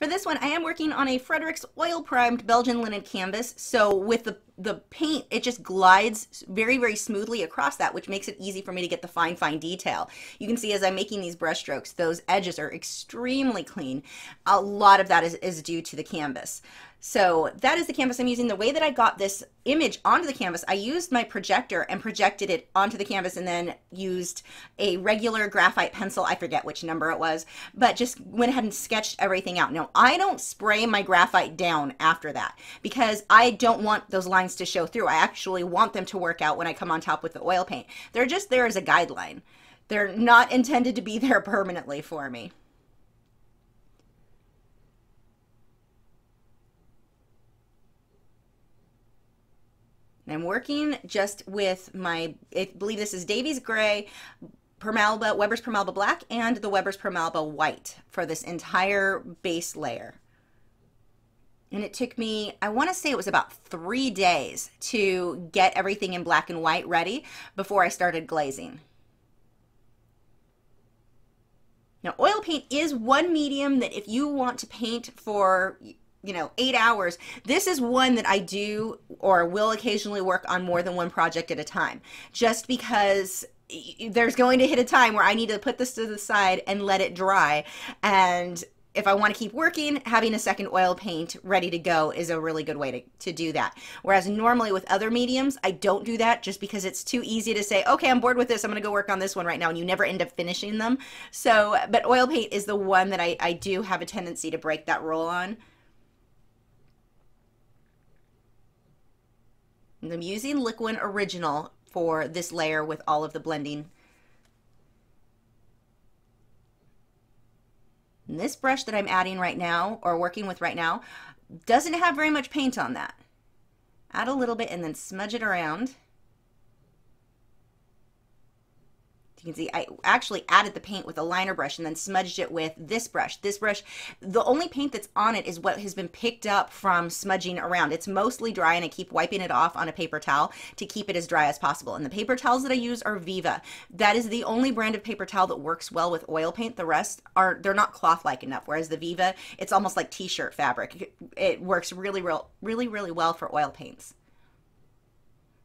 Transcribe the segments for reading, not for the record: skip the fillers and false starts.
For this one, I am working on a Fredrix oil primed Belgian linen canvas. So with the paint, it just glides very, very smoothly across that, which makes it easy for me to get the fine detail. You can see as I'm making these brush strokes, those edges are extremely clean. A lot of that is due to the canvas. So that is the canvas I'm using. The way that I got this image onto the canvas, I used my projector and projected it onto the canvas, and then used a regular graphite pencil. I forget which number it was, but just went ahead and sketched everything out. Now, I don't spray my graphite down after that because I don't want those lines to show through. I actually want them to work out when I come on top with the oil paint. They're just there as a guideline. They're not intended to be there permanently for me. I'm working just with my, I believe this is Davy's Gray, Permalba, Weber's Permalba Black, and the Weber's Permalba White for this entire base layer. And it took me, I want to say it was about 3 days to get everything in black and white ready before I started glazing. Now, oil paint is one medium that if you want to paint for 8 hours, this is one that I do or will occasionally work on more than one project at a time, just because there's going to hit a time where I need to put this to the side and let it dry. And if I want to keep working, having a second oil paint ready to go is a really good way to do that. Whereas normally with other mediums, I don't do that just because it's too easy to say, okay, I'm bored with this, I'm going to go work on this one right now, and you never end up finishing them. So, but oil paint is the one that I do have a tendency to break that rule on. And I'm using Liquin Original for this layer with all of the blending. And this brush that I'm adding right now, or working with right now, doesn't have very much paint on that. Add a little bit and then smudge it around. You can see I actually added the paint with a liner brush and then smudged it with this brush. This brush, the only paint that's on it is what has been picked up from smudging around. It's mostly dry, and I keep wiping it off on a paper towel to keep it as dry as possible. And the paper towels that I use are Viva. That is the only brand of paper towel that works well with oil paint. The rest they're not cloth-like enough, whereas the Viva, it's almost like t-shirt fabric. It works really well for oil paints.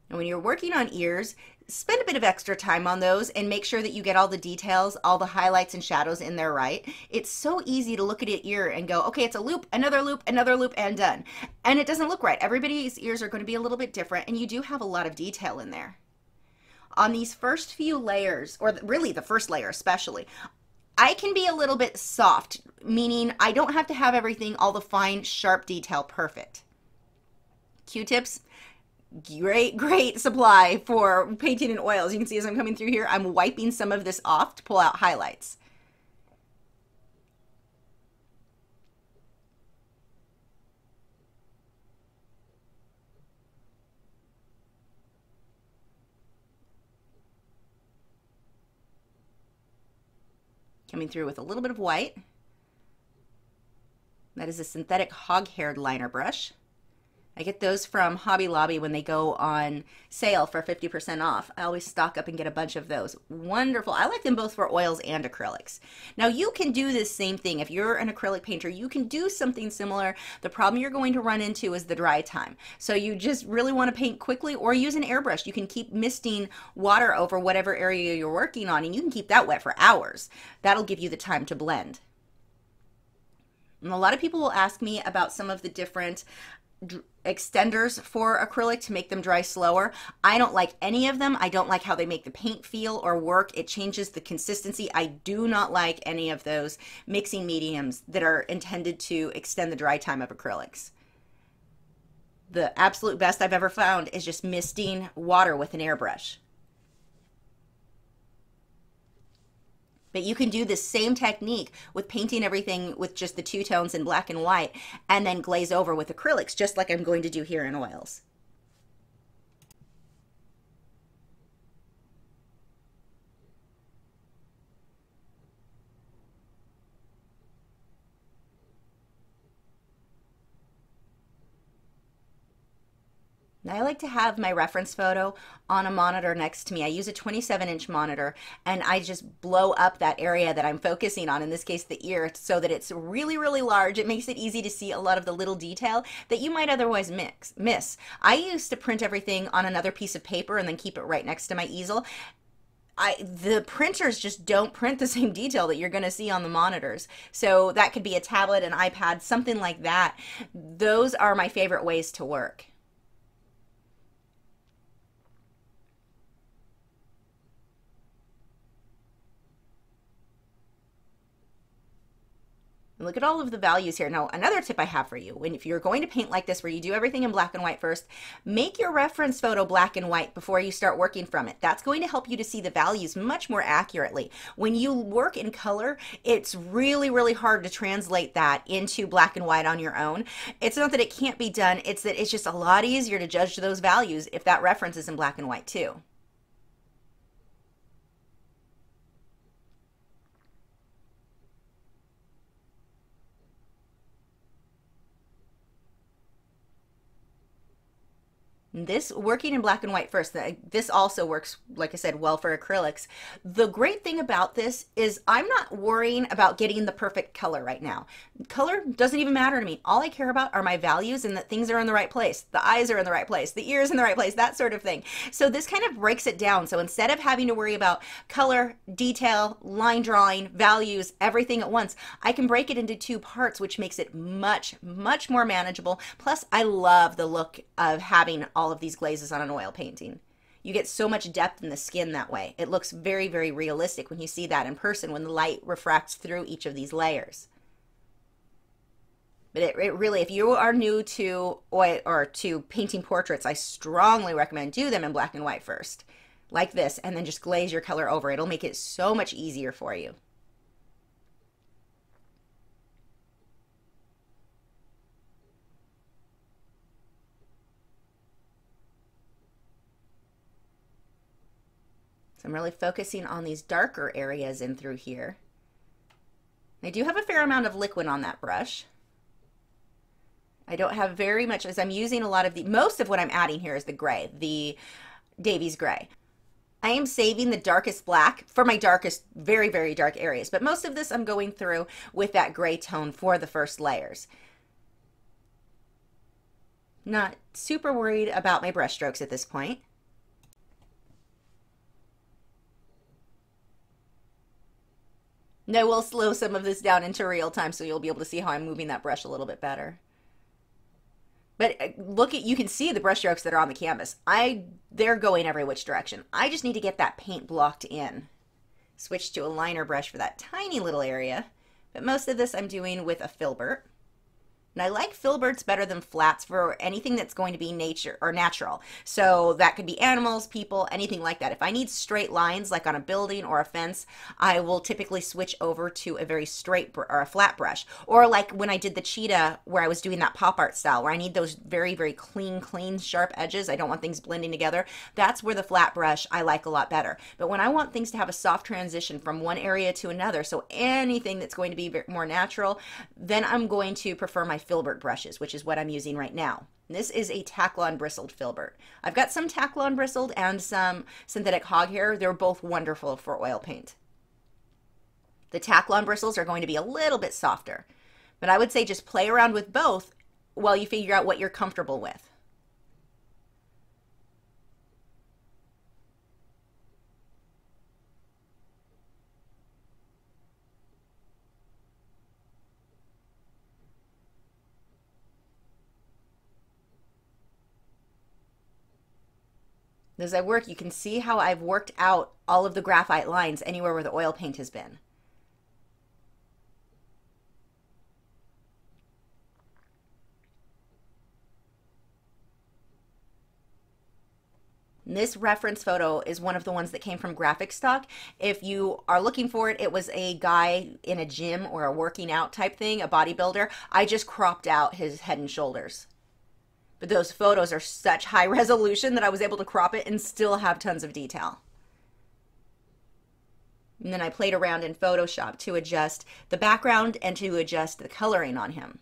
And when you're working on ears, spend a bit of extra time on those and make sure that you get all the details, all the highlights and shadows in there right. It's so easy to look at an ear and go, okay, it's a loop, and done. And it doesn't look right. Everybody's ears are going to be a little bit different, and you do have a lot of detail in there. On these first few layers, or really the first layer especially, I can be a little bit soft, meaning I don't have to have everything, all the fine, sharp detail perfect. Q-tips, great supply for painting in oils. You can see as I'm coming through here, I'm wiping some of this off to pull out highlights. Coming through with a little bit of white. That is a synthetic hog-haired liner brush. I get those from Hobby Lobby when they go on sale for 50% off. I always stock up and get a bunch of those. Wonderful. I like them both for oils and acrylics. Now you can do this same thing. If you're an acrylic painter, you can do something similar. The problem you're going to run into is the dry time. So you just really want to paint quickly, or use an airbrush. You can keep misting water over whatever area you're working on, and you can keep that wet for hours. That'll give you the time to blend. And a lot of people will ask me about some of the different extenders for acrylic to make them dry slower. I don't like any of them. I don't like how they make the paint feel or work. It changes the consistency. I do not like any of those mixing mediums that are intended to extend the dry time of acrylics. The absolute best I've ever found is just misting water with an airbrush. But you can do the same technique with painting everything with just the two tones in black and white, and then glaze over with acrylics, just like I'm going to do here in oils. I like to have my reference photo on a monitor next to me. I use a 27-inch monitor, and I just blow up that area that I'm focusing on, in this case the ear, so that it's really, really large. It makes it easy to see a lot of the little detail that you might otherwise miss. I used to print everything on another piece of paper and then keep it right next to my easel. The printers just don't print the same detail that you're going to see on the monitors. So that could be a tablet, an iPad, something like that. Those are my favorite ways to work. Look at all of the values here. Now, another tip I have for you, if you're going to paint like this, where you do everything in black and white first, make your reference photo black and white before you start working from it. That's going to help you to see the values much more accurately. When you work in color, it's really, really hard to translate that into black and white on your own. It's not that it can't be done, it's that it's just a lot easier to judge those values if that reference is in black and white too. This working in black and white first, this also works, like I said, well for acrylics. The great thing about this is I'm not worrying about getting the perfect color right now. Color doesn't even matter to me. All I care about are my values and that things are in the right place. The eyes are in the right place, the ears in the right place, that sort of thing. So this kind of breaks it down. So instead of having to worry about color, detail, line drawing, values, everything at once, I can break it into two parts, which makes it much, much more manageable. Plus, I love the look of having all of these glazes on an oil painting. You get so much depth in the skin that way. It looks very, very realistic when you see that in person, when the light refracts through each of these layers. But it really, if you are new to oil or to painting portraits, I strongly recommend do them in black and white first, like this, and then just glaze your color over. It'll make it so much easier for you. I'm really focusing on these darker areas in through here. I do have a fair amount of liquid on that brush. I don't have very much, as I'm using a lot of most of what I'm adding here is the gray, the Davy's gray. I am saving the darkest black for my darkest, very, very dark areas, but most of this I'm going through with that gray tone for the first layers. Not super worried about my brush strokes at this point. Now we'll slow some of this down into real time so you'll be able to see how I'm moving that brush a little bit better. But look at, you can see the brush strokes that are on the canvas. They're going every which direction. I just need to get that paint blocked in. Switch to a liner brush for that tiny little area. But most of this I'm doing with a filbert. And I like filberts better than flats for anything that's going to be nature or natural. So that could be animals, people, anything like that. If I need straight lines, like on a building or a fence, I will typically switch over to a very straight or a flat brush. Or like when I did the cheetah, where I was doing that pop art style, where I need those very, very clean, sharp edges. I don't want things blending together. That's where the flat brush I like a lot better. But when I want things to have a soft transition from one area to another, so anything that's going to be more natural, then I'm going to prefer my filbert brushes, which is what I'm using right now. This is a Taklon bristled filbert. I've got some Taklon bristled and some synthetic hog hair. They're both wonderful for oil paint. The Taklon bristles are going to be a little bit softer, but I would say just play around with both while you figure out what you're comfortable with. As I work, you can see how I've worked out all of the graphite lines anywhere where the oil paint has been. This reference photo is one of the ones that came from Graphic Stock. If you are looking for it, it was a guy in a gym or a working out type thing, a bodybuilder. I just cropped out his head and shoulders. But those photos are such high resolution that I was able to crop it and still have tons of detail. And then I played around in Photoshop to adjust the background and to adjust the coloring on him.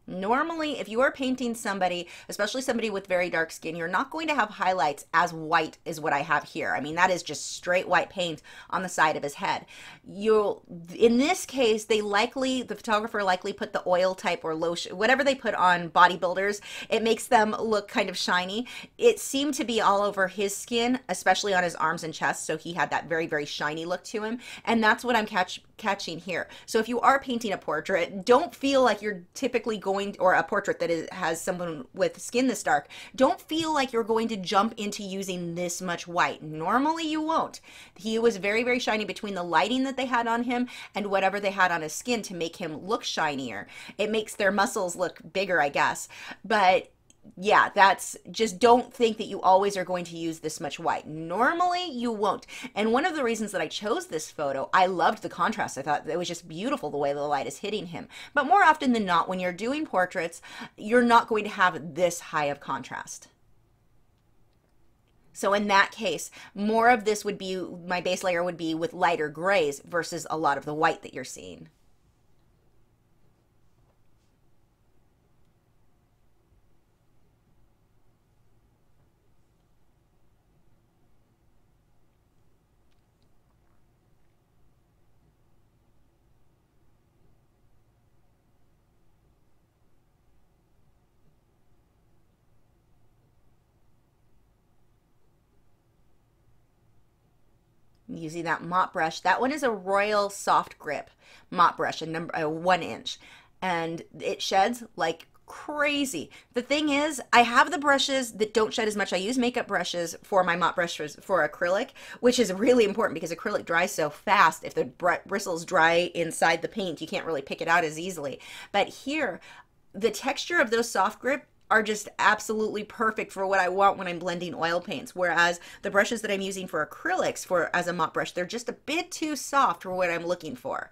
Normally, if you are painting somebody, especially somebody with very dark skin, you're not going to have highlights as white as what I have here. I mean, that is just straight white paint on the side of his head. In this case, the photographer likely put the oil type or lotion, whatever they put on bodybuilders, it makes them look kind of shiny. It seemed to be all over his skin, especially on his arms and chest, so he had that very, very shiny look to him, and that's what I'm catching here. So if you are painting a portrait, don't feel like you're typically going, or a portrait that has someone with skin this dark, don't feel like you're going to jump into using this much white. Normally you won't. He was very, very shiny between the lighting that they had on him and whatever they had on his skin to make him look shinier. It makes their muscles look bigger, I guess. But yeah, just don't think that you always are going to use this much white. Normally you won't. And one of the reasons that I chose this photo, I loved the contrast. I thought it was just beautiful the way the light is hitting him. But more often than not, when you're doing portraits, you're not going to have this high of contrast. So in that case, more of this would be, my base layer would be with lighter grays versus a lot of the white that you're seeing. Using that mop brush. That one is a Royal Soft Grip mop brush, a 1 inch, and it sheds like crazy. The thing is, I have the brushes that don't shed as much. I use makeup brushes for my mop brushes for acrylic, which is really important because acrylic dries so fast. If the bristles dry inside the paint, you can't really pick it out as easily. But here, the texture of those soft grip are just absolutely perfect for what I want when I'm blending oil paints, whereas the brushes that I'm using for acrylics as a mop brush, they're just a bit too soft for what I'm looking for.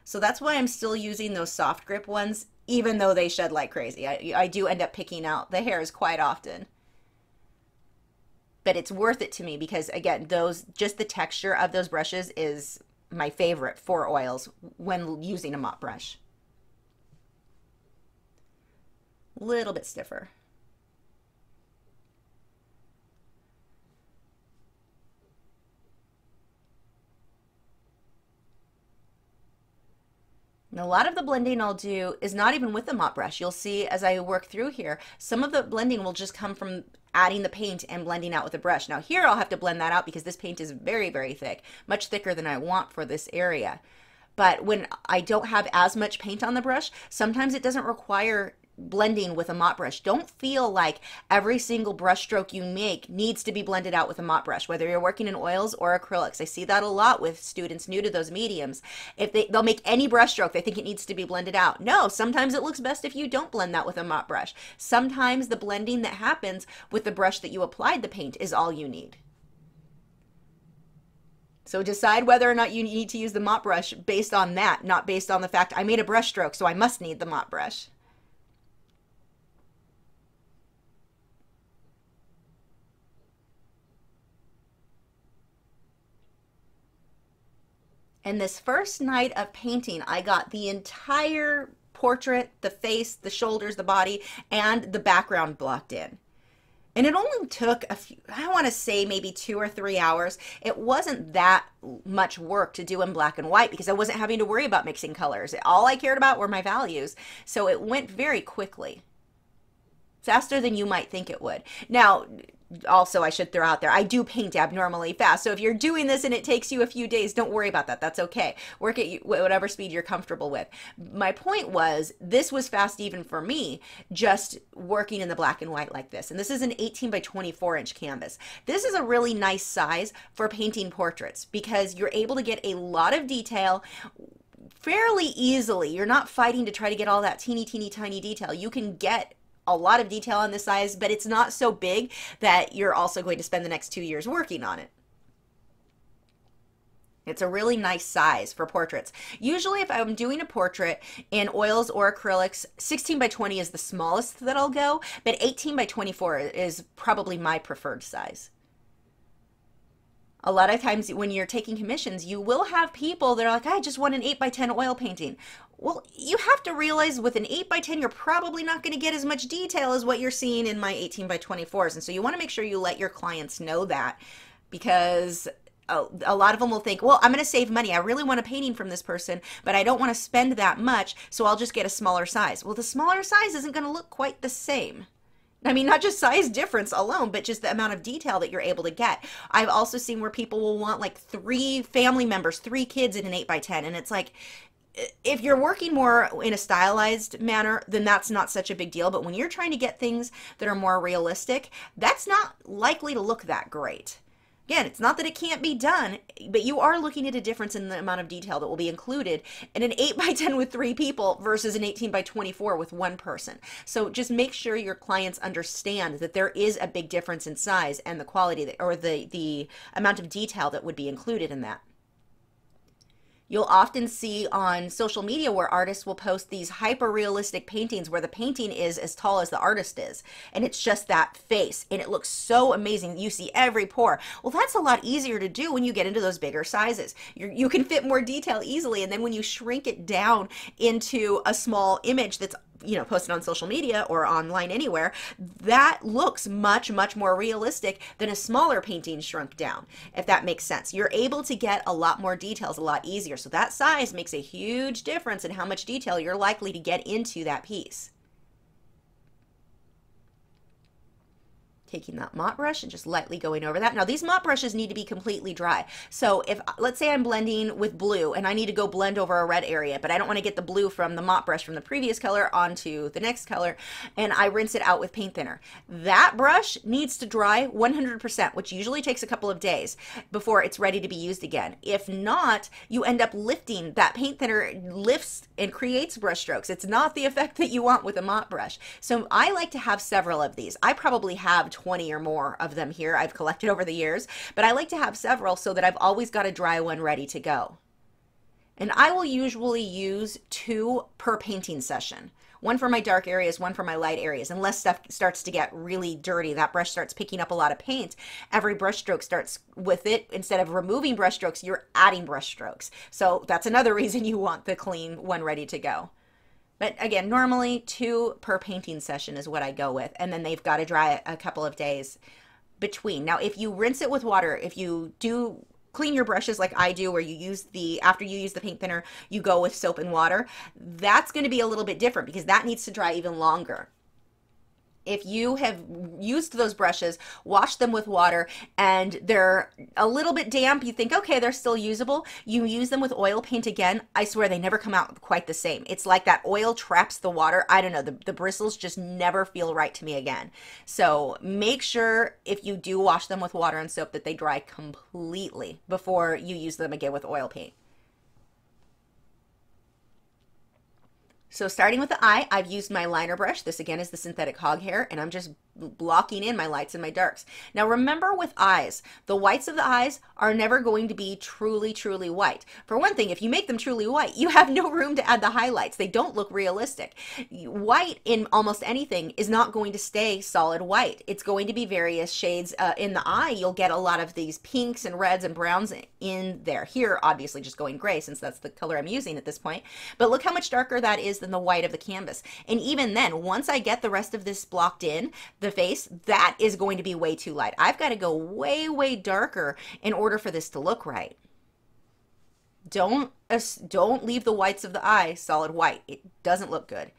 So that's why I'm still using those soft grip ones, even though they shed like crazy. I do end up picking out the hairs quite often. But it's worth it to me because, again, just the texture of those brushes is my favorite for oils when using a mop brush. Little bit stiffer. And a lot of the blending I'll do is not even with the mop brush. You'll see as I work through here, some of the blending will just come from adding the paint and blending out with the brush. Now here I'll have to blend that out because this paint is very, very thick, much thicker than I want for this area. But when I don't have as much paint on the brush, sometimes it doesn't require blending with a mop brush. Don't feel like every single brush stroke you make needs to be blended out with a mop brush, whether you're working in oils or acrylics. I see that a lot with students new to those mediums. If they'll make any brush stroke, they think it needs to be blended out. No, sometimes it looks best if you don't blend that with a mop brush. Sometimes the blending that happens with the brush that you applied the paint is all you need. So decide whether or not you need to use the mop brush based on that, not based on the fact I made a brush stroke, so I must need the mop brush. And this first night of painting, I got the entire portrait, the face, the shoulders, the body, and the background blocked in. And it only took a few, I want to say maybe 2 or 3 hours. It wasn't that much work to do in black and white because I wasn't having to worry about mixing colors. All I cared about were my values. So it went very quickly. Faster than you might think it would. Now, also I should throw out there, I do paint abnormally fast. So if you're doing this and it takes you a few days, don't worry about that. That's okay. Work at whatever speed you're comfortable with. My point was, this was fast even for me, just working in the black and white like this. And this is an 18 by 24 inch canvas. This is a really nice size for painting portraits because you're able to get a lot of detail fairly easily. You're not fighting to try to get all that teeny tiny detail. You can get a lot of detail on this size, but it's not so big that you're also going to spend the next 2 years working on it. It's a really nice size for portraits. Usually if I'm doing a portrait in oils or acrylics, 16 by 20 is the smallest that I'll go, but 18 by 24 is probably my preferred size. A lot of times when you're taking commissions, you will have people that are like, I just want an 8x10 oil painting. Well, you have to realize with an 8x10, you're probably not going to get as much detail as what you're seeing in my 18x24s. And so you want to make sure you let your clients know that, because a lot of them will think, well, I'm going to save money. I really want a painting from this person, but I don't want to spend that much, so I'll just get a smaller size. Well, the smaller size isn't going to look quite the same. I mean, not just size difference alone, but just the amount of detail that you're able to get. I've also seen where people will want like 3 family members, 3 kids in an 8x10. And it's like, if you're working more in a stylized manner, then that's not such a big deal. But when you're trying to get things that are more realistic, that's not likely to look that great. Again, it's not that it can't be done, but you are looking at a difference in the amount of detail that will be included in an 8x10 with 3 people versus an 18x24 with 1 person. So just make sure your clients understand that there is a big difference in size and the quality that, or the amount of detail that would be included in that. You'll often see on social media where artists will post these hyper realistic paintings where the painting is as tall as the artist is, and it's just that face, and it looks so amazing. You see every pore. Well, that's a lot easier to do when you get into those bigger sizes. You can fit more detail easily, and then when you shrink it down into a small image that's, you know, posted on social media or online anywhere, that looks much, much more realistic than a smaller painting shrunk down, if that makes sense. You're able to get a lot more details a lot easier. So that size makes a huge difference in how much detail you're likely to get into that piece. Taking that mop brush and just lightly going over that. Now these mop brushes need to be completely dry. So if, let's say I'm blending with blue and I need to go blend over a red area, but I don't want to get the blue from the mop brush from the previous color onto the next color, and I rinse it out with paint thinner. That brush needs to dry 100%, which usually takes a couple of days before it's ready to be used again. If not, you end up lifting, that paint thinner lifts and creates brush strokes. It's not the effect that you want with a mop brush. So I like to have several of these. I probably have 20 or more of them here I've collected over the years, but I like to have several so that I've always got a dry one ready to go. And I will usually use 2 per painting session. One for my dark areas, one for my light areas. Unless stuff starts to get really dirty, that brush starts picking up a lot of paint, every brush stroke starts with it. Instead of removing brush strokes, you're adding brush strokes. So that's another reason you want the clean one ready to go. But again, normally 2 per painting session is what I go with. And then they've got to dry a couple of days between. Now, if you rinse it with water, if you do clean your brushes like I do, where you use after you use the paint thinner, you go with soap and water, that's going to be a little bit different because that needs to dry even longer. If you have used those brushes, wash them with water, and they're a little bit damp, you think, okay, they're still usable. You use them with oil paint again, I swear they never come out quite the same. It's like that oil traps the water. I don't know, the bristles just never feel right to me again. So make sure if you do wash them with water and soap that they dry completely before you use them again with oil paint. So starting with the eye, I've used my liner brush. This again is the synthetic hog hair, and I'm just blocking in my lights and my darks. Now remember with eyes, the whites of the eyes are never going to be truly, truly white. For one thing, if you make them truly white, you have no room to add the highlights. They don't look realistic. White in almost anything is not going to stay solid white. It's going to be various shades. In the eye, you'll get a lot of these pinks and reds and browns in there. Here, obviously just going gray since that's the color I'm using at this point. But look how much darker that is than the white of the canvas. And even then, once I get the rest of this blocked in, the face, that is going to be way too light. I've got to go way, way darker in order for this to look right. Don't leave the whites of the eye solid white. It doesn't look good.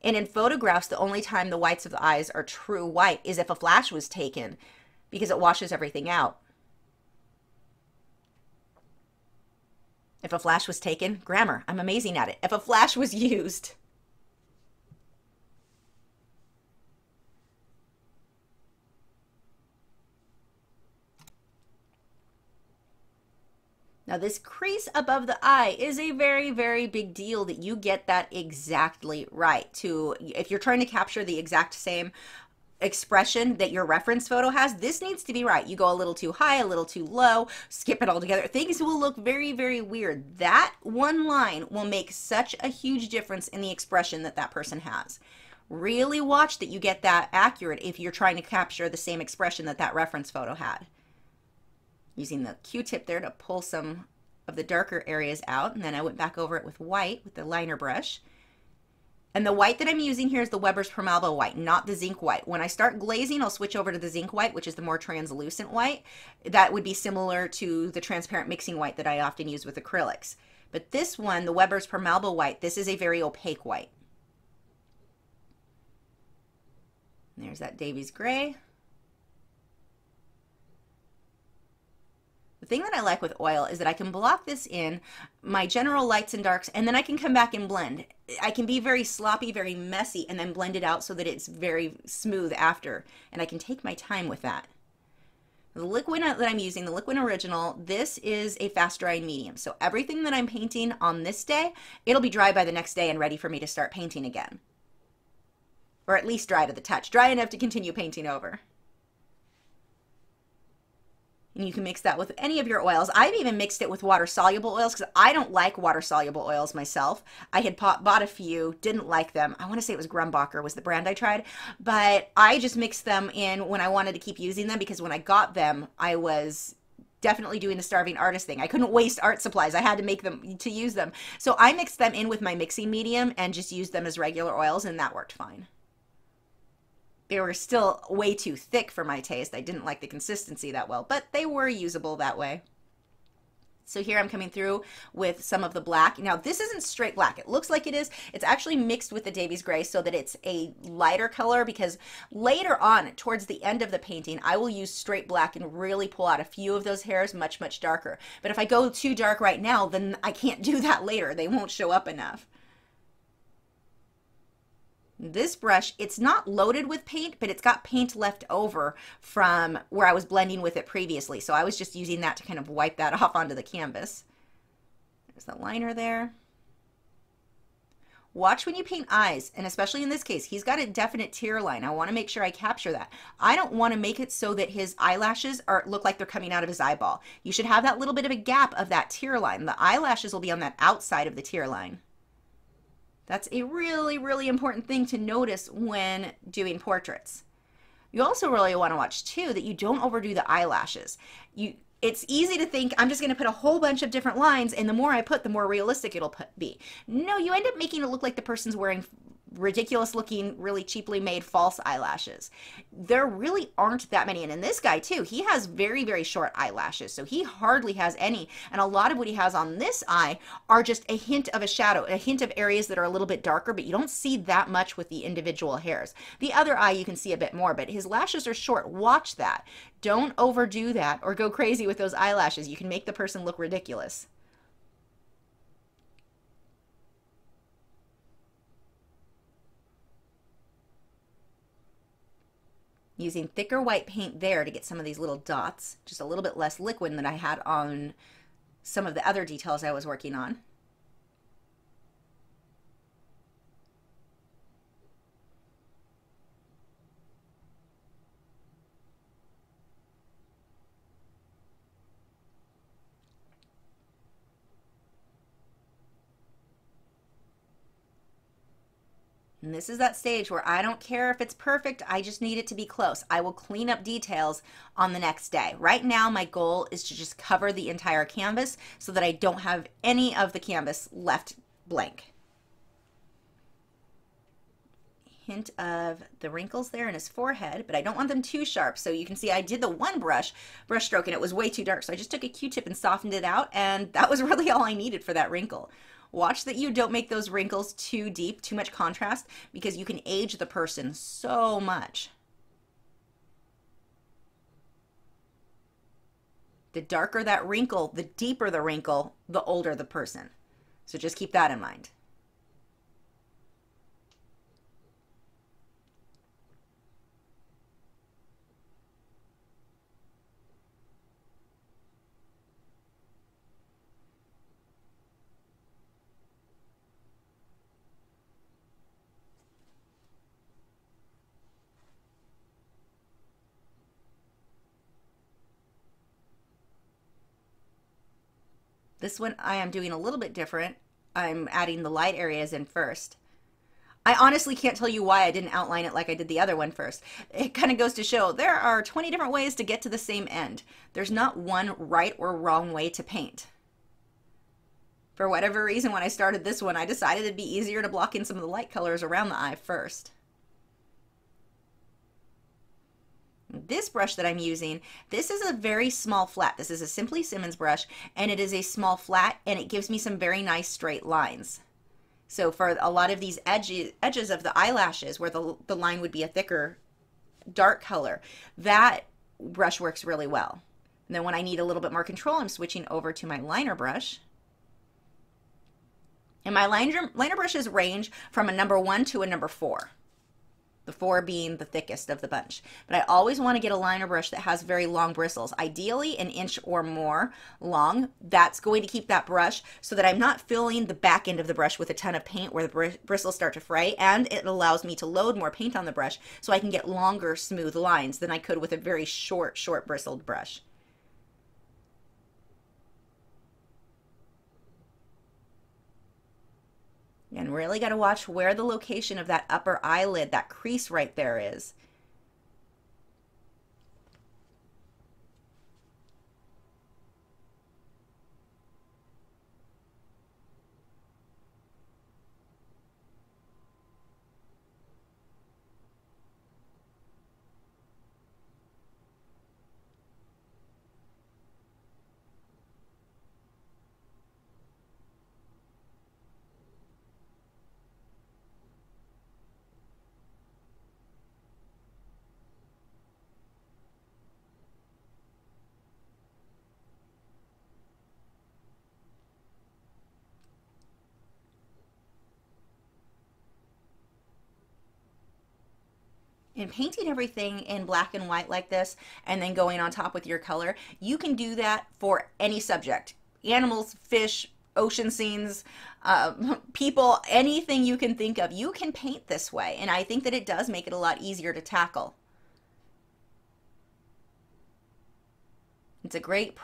And in photographs, the only time the whites of the eyes are true white is if a flash was taken, because it washes everything out. If a flash was taken, grammar, I'm amazing at it. If a flash was used, now this crease above the eye is a very, very big deal that you get that exactly right. If you're trying to capture the exact same expression that your reference photo has, this needs to be right. You go a little too high, a little too low, skip it all together. Things will look very, very weird. That one line will make such a huge difference in the expression that that person has. Really watch that you get that accurate if you're trying to capture the same expression that that reference photo had. Using the Q-tip there to pull some of the darker areas out, and then I went back over it with white with the liner brush. And the white that I'm using here is the Weber's Permalba white, not the zinc white. When I start glazing, I'll switch over to the zinc white, which is the more translucent white. That would be similar to the transparent mixing white that I often use with acrylics. But this one, the Weber's Permalba white, this is a very opaque white. And there's that Davy's gray. The thing that I like with oil is that I can block this in my general lights and darks, and then I can come back and blend. I can be very sloppy, very messy, and then blend it out so that it's very smooth after, and I can take my time with that. The Liquin that I'm using, the Liquin Original, this is a fast drying medium. So everything that I'm painting on this day, it'll be dry by the next day and ready for me to start painting again. Or at least dry to the touch, dry enough to continue painting over. And you can mix that with any of your oils. I've even mixed it with water-soluble oils because I don't like water-soluble oils myself. I had bought a few, didn't like them. I want to say it was Grumbacher was the brand I tried. But I just mixed them in when I wanted to keep using them because when I got them, I was definitely doing the starving artist thing. I couldn't waste art supplies. I had to make them to use them. So I mixed them in with my mixing medium and just used them as regular oils, and that worked fine. They were still way too thick for my taste. I didn't like the consistency that well, but they were usable that way. So here I'm coming through with some of the black. Now this isn't straight black. It looks like it is. It's actually mixed with the Davy's gray so that it's a lighter color, because later on towards the end of the painting I will use straight black and really pull out a few of those hairs much darker. But if I go too dark right now, then I can't do that later. They won't show up enough. This brush, it's not loaded with paint, but it's got paint left over from where I was blending with it previously. So I was just using that to kind of wipe that off onto the canvas. There's the liner there. Watch when you paint eyes, and especially in this case, he's got a definite tear line. I want to make sure I capture that. I don't want to make it so that his eyelashes look like they're coming out of his eyeball. You should have that little bit of a gap of that tear line. The eyelashes will be on that outside of the tear line. That's a really important thing to notice when doing portraits. You also really want to watch too that you don't overdo the eyelashes. It's easy to think I'm just going to put a whole bunch of different lines, and the more I put, the more realistic it'll be. No, you end up making it look like the person's wearing ridiculous looking, really cheaply made false eyelashes. There really aren't that many. And in this guy too, he has very short eyelashes, so he hardly has any. And a lot of what he has on this eye are just a hint of a shadow, a hint of areas that are a little bit darker, but you don't see that much with the individual hairs. The other eye you can see a bit more, but his lashes are short. Watch that. Don't overdo that or go crazy with those eyelashes. You can make the person look ridiculous. Using thicker white paint there to get some of these little dots, just a little bit less liquid than I had on some of the other details I was working on. And this is that stage where I don't care if it's perfect, I just need it to be close. I will clean up details on the next day. Right now, my goal is to just cover the entire canvas so that I don't have any of the canvas left blank. Hint of the wrinkles there in his forehead, but I don't want them too sharp. So you can see I did the one brush stroke and it was way too dark. So I just took a Q-tip and softened it out, and that was really all I needed for that wrinkle. Watch that you don't make those wrinkles too deep, too much contrast, because you can age the person so much. The darker that wrinkle, the deeper the wrinkle, the older the person. So just keep that in mind. This one I am doing a little bit different. I'm adding the light areas in first. I honestly can't tell you why I didn't outline it like I did the other one first. It kind of goes to show there are 20 different ways to get to the same end. There's not one right or wrong way to paint. For whatever reason, when I started this one, I decided it'd be easier to block in some of the light colors around the eye first. This brush that I'm using, this is a very small flat. This is a Simply Simmons brush, and it is a small flat, and it gives me some very nice straight lines. So for a lot of these edges of the eyelashes where the line would be a thicker dark color, that brush works really well. And then when I need a little bit more control, I'm switching over to my liner brush. And my liner brushes range from a number 1 to a number 4. The 4 being the thickest of the bunch. But I always want to get a liner brush that has very long bristles, ideally an inch or more long. That's going to keep that brush so that I'm not filling the back end of the brush with a ton of paint where the bristles start to fray, and it allows me to load more paint on the brush so I can get longer, smooth lines than I could with a very short bristled brush. And really got to watch where the location of that upper eyelid, that crease right there is. In painting everything in black and white like this and then going on top with your color, you can do that for any subject. Animals, fish, ocean scenes, people, anything you can think of. You can paint this way, and I think that it does make it a lot easier to tackle. It's a great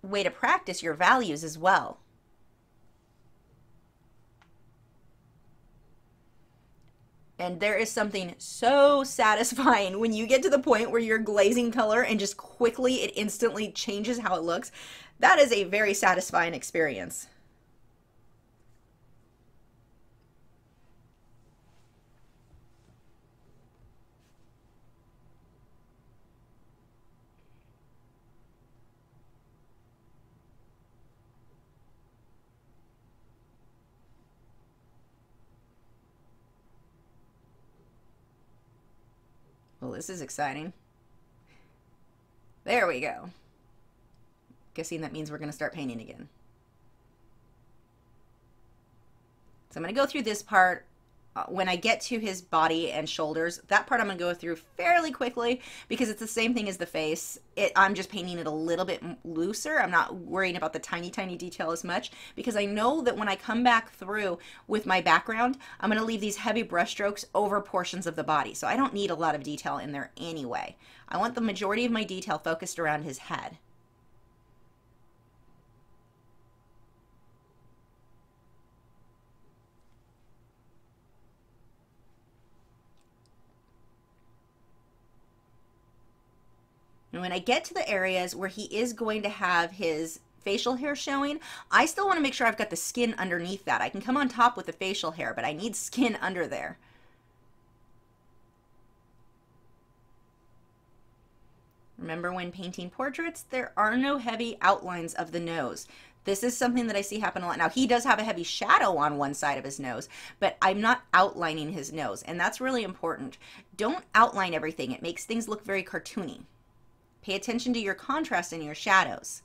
way to practice your values as well. And there is something so satisfying when you get to the point where you're glazing color and just quickly it instantly changes how it looks. That is a very satisfying experience. Well, this is exciting. There we go. Guessing that means we're going to start painting again. So I'm going to go through this part. When I get to his body and shoulders, that part I'm going to go through fairly quickly because it's the same thing as the face. I'm just painting it a little bit looser. I'm not worrying about the tiny detail as much because I know that when I come back through with my background, I'm going to leave these heavy brush strokes over portions of the body. So I don't need a lot of detail in there anyway. I want the majority of my detail focused around his head. And when I get to the areas where he is going to have his facial hair showing, I still want to make sure I've got the skin underneath that. I can come on top with the facial hair, but I need skin under there. Remember, when painting portraits, there are no heavy outlines of the nose. This is something that I see happen a lot. Now, he does have a heavy shadow on one side of his nose, but I'm not outlining his nose, and that's really important. Don't outline everything. It makes things look very cartoony. Pay attention to your contrast and your shadows.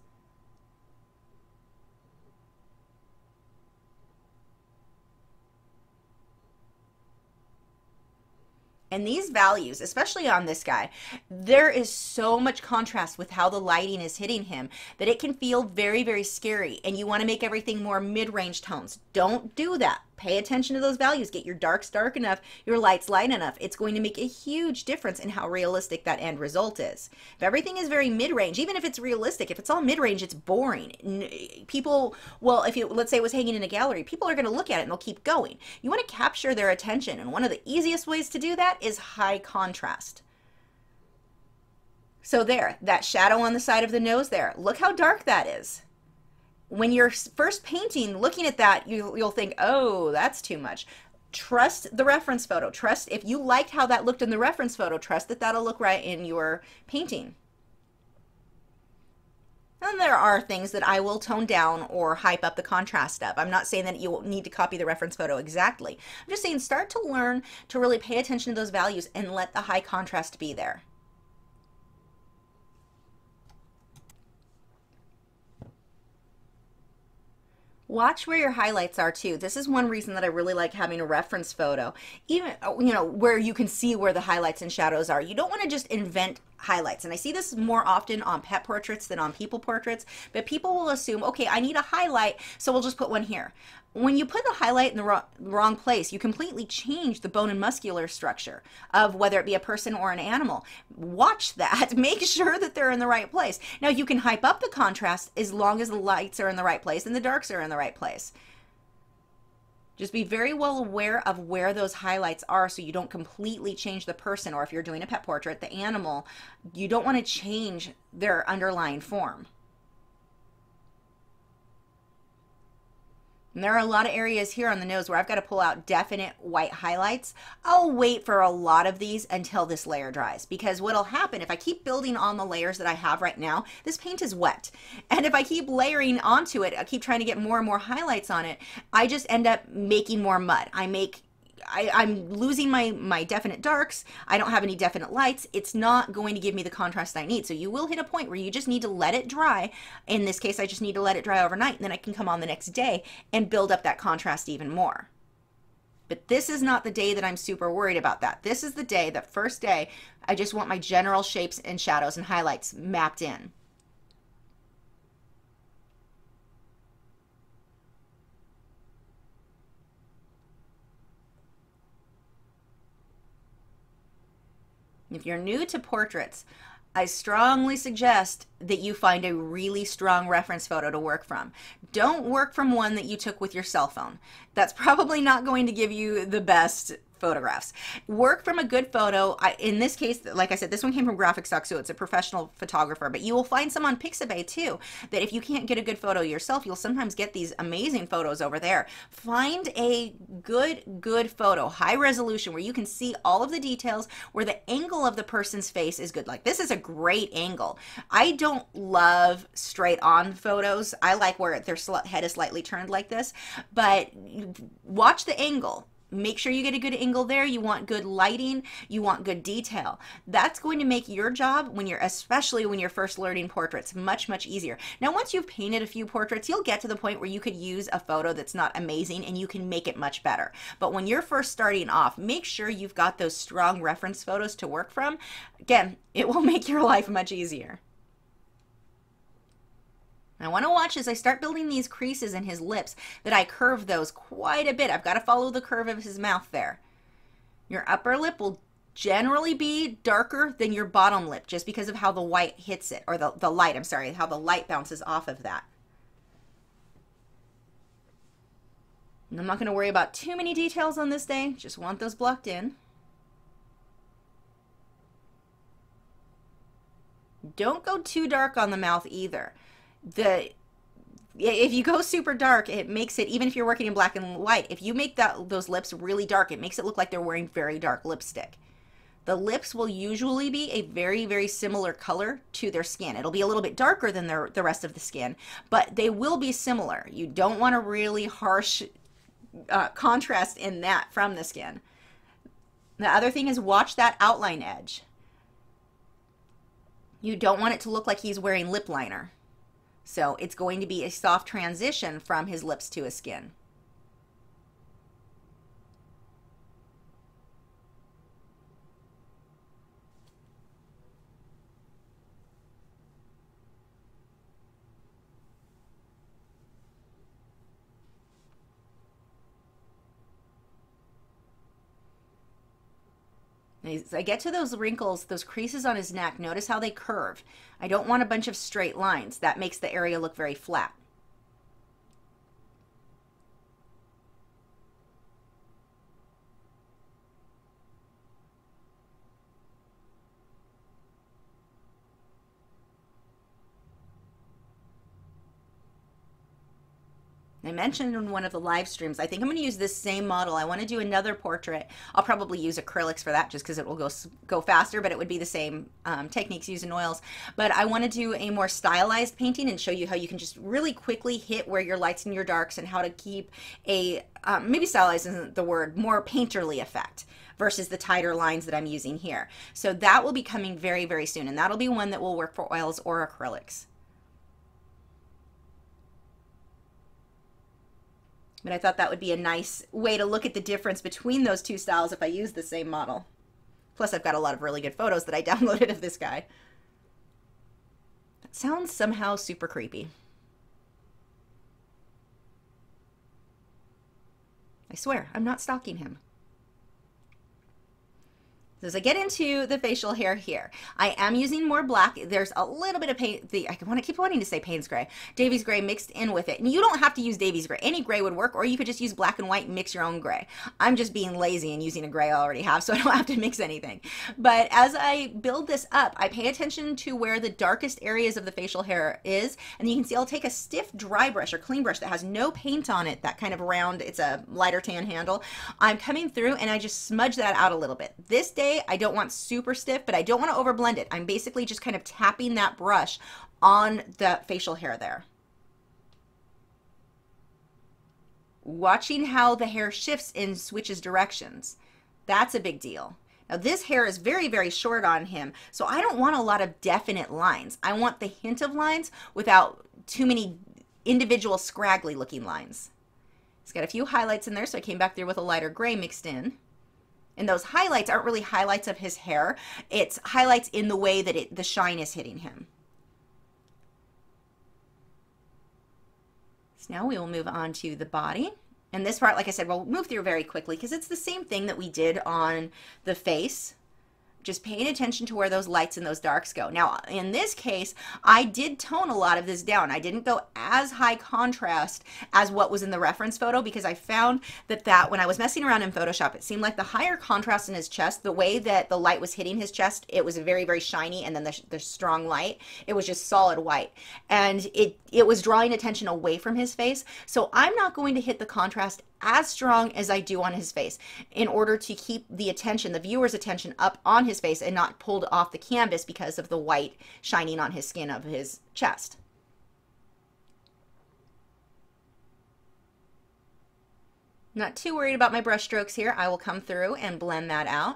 And these values, especially on this guy, there is so much contrast with how the lighting is hitting him that it can feel very, very scary. And you want to make everything more mid-range tones. Don't do that. Pay attention to those values. Get your darks dark enough, your lights light enough. It's going to make a huge difference in how realistic that end result is. If everything is very mid-range, even if it's realistic, if it's all mid-range, it's boring. People, well, if you, let's say it was hanging in a gallery, people are going to look at it and they'll keep going. You want to capture their attention, and one of the easiest ways to do that is high contrast. So there, that shadow on the side of the nose there, look how dark that is. When you're first painting, looking at that, you'll think, oh, that's too much. Trust the reference photo. Trust, if you liked how that looked in the reference photo, trust that that'll look right in your painting. And there are things that I will tone down or hype up the contrast up. I'm not saying that you need to copy the reference photo exactly. I'm just saying start to learn to really pay attention to those values and let the high contrast be there. Watch where your highlights are too. This is one reason that I really like having a reference photo, even, you know, where you can see where the highlights and shadows are. You don't want to just invent highlights. And I see this more often on pet portraits than on people portraits, but people will assume, okay, I need a highlight, so we'll just put one here. When you put the highlight in the wrong place, you completely change the bone and muscular structure of whether it be a person or an animal. Watch that. Make sure that they're in the right place. Now, you can hype up the contrast as long as the lights are in the right place and the darks are in the right place. Just be very well aware of where those highlights are so you don't completely change the person, or if you're doing a pet portrait, the animal, you don't want to change their underlying form. And there are a lot of areas here on the nose where I've got to pull out definite white highlights. I'll wait for a lot of these until this layer dries, because what'll happen if I keep building on the layers that I have right now, this paint is wet. And if I keep layering onto it, I keep trying to get more and more highlights on it, I just end up making more mud. I'm losing my definite darks. I don't have any definite lights. It's not going to give me the contrast I need. So you will hit a point where you just need to let it dry. In this case, I just need to let it dry overnight, and then I can come on the next day and build up that contrast even more. But this is not the day that I'm super worried about that. This is the day, the first day, I just want my general shapes and shadows and highlights mapped in. If you're new to portraits, I strongly suggest that you find a really strong reference photo to work from. Don't work from one that you took with your cell phone. That's probably not going to give you the best photographs. Work from a good photo. In this case, like I said, this one came from Graphic Stock, so it's a professional photographer, but you will find some on Pixabay too, that if you can't get a good photo yourself, you'll sometimes get these amazing photos over there. Find a good photo, high resolution, where you can see all of the details, where the angle of the person's face is good. Like, this is a great angle. I don't love straight on photos. I like where their head is slightly turned like this, but watch the angle. Make sure you get a good angle there. You want good lighting. You want good detail. That's going to make your job, especially when you're first learning portraits, much, much easier. Now, once you've painted a few portraits, you'll get to the point where you could use a photo that's not amazing and you can make it much better. But when you're first starting off, make sure you've got those strong reference photos to work from. Again, it will make your life much easier. I want to watch as I start building these creases in his lips that I curve those quite a bit. I've got to follow the curve of his mouth there. Your upper lip will generally be darker than your bottom lip just because of how the white hits it, or the light, I'm sorry, how the light bounces off of that. And I'm not going to worry about too many details on this day. Just want those blocked in. Don't go too dark on the mouth either. If you go super dark, it makes it, even if you're working in black and white, if you make those lips really dark, it makes it look like they're wearing very dark lipstick. The lips will usually be a very, very similar color to their skin. It'll be a little bit darker than the rest of the skin, but they will be similar. You don't want a really harsh contrast in that from the skin. The other thing is, watch that outline edge. You don't want it to look like he's wearing lip liner. So it's going to be a soft transition from his lips to his skin. As I get to those wrinkles, those creases on his neck, notice how they curve. I don't want a bunch of straight lines. That makes the area look very flat. I mentioned in one of the live streams, I think I'm going to use this same model. I want to do another portrait. I'll probably use acrylics for that just because it will go faster, but it would be the same techniques used in oils. But I want to do a more stylized painting and show you how you can just really quickly hit where your lights and your darks and how to keep a, maybe stylized isn't the word, more painterly effect versus the tighter lines that I'm using here. So that will be coming very, very soon, and that'll be one that will work for oils or acrylics. But I thought that would be a nice way to look at the difference between those two styles if I use the same model. Plus, I've got a lot of really good photos that I downloaded of this guy. That sounds somehow super creepy. I swear, I'm not stalking him. So as I get into the facial hair here, I am using more black. There's a little bit of paint. I keep wanting to say Payne's gray, Davy's gray mixed in with it. And you don't have to use Davy's gray. Any gray would work, or you could just use black and white and mix your own gray. I'm just being lazy and using a gray I already have, so I don't have to mix anything. But as I build this up, I pay attention to where the darkest areas of the facial hair is. And you can see I'll take a stiff dry brush or clean brush that has no paint on it, that kind of round, it's a lighter tan handle. I'm coming through and I just smudge that out a little bit. This day, I don't want super stiff, but I don't want to overblend it. I'm basically just kind of tapping that brush on the facial hair there. Watching how the hair shifts and switches directions. That's a big deal. Now this hair is very, very short on him, so I don't want a lot of definite lines. I want the hint of lines without too many individual scraggly looking lines. He's got a few highlights in there, so I came back there with a lighter gray mixed in. And those highlights aren't really highlights of his hair. It's highlights in the way that the shine is hitting him. So now we will move on to the body. And this part, like I said, we'll move through very quickly because it's the same thing that we did on the face. Just paying attention to where those lights and those darks go. Now, in this case, I did tone a lot of this down. I didn't go as high contrast as what was in the reference photo because I found that when I was messing around in Photoshop, it seemed like the higher contrast in his chest, the way that the light was hitting his chest, it was very, very shiny, and then the strong light, it was just solid white. And it was drawing attention away from his face. So I'm not going to hit the contrast as strong as I do on his face in order to keep the attention, the viewer's attention up on his face and not pulled off the canvas because of the white shining on his skin of his chest. Not too worried about my brush strokes here. I will come through and blend that out.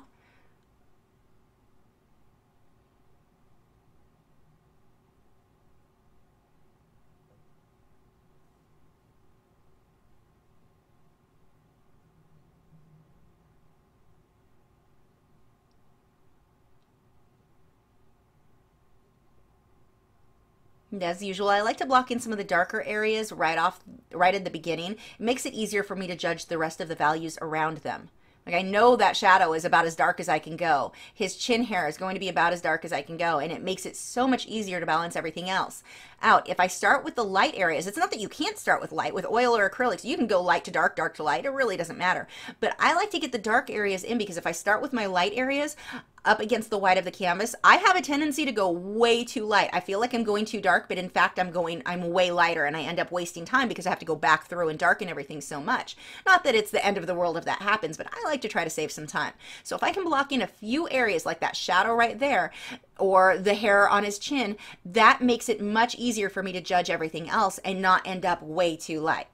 And as usual, I like to block in some of the darker areas right at the beginning. It makes it easier for me to judge the rest of the values around them. Like I know that shadow is about as dark as I can go. His chin hair is going to be about as dark as I can go, and it makes it so much easier to balance everything else out. If I start with the light areas, it's not that you can't start with light. With oil or acrylics, you can go light to dark, dark to light. It really doesn't matter. But I like to get the dark areas in because if I start with my light areas up against the white of the canvas, I have a tendency to go way too light. I feel like I'm going too dark, but in fact I'm way lighter, and I end up wasting time because I have to go back through and darken everything so much. Not that it's the end of the world if that happens, but I like to try to save some time. So if I can block in a few areas like that shadow right there or the hair on his chin, that makes it much easier for me to judge everything else and not end up way too light.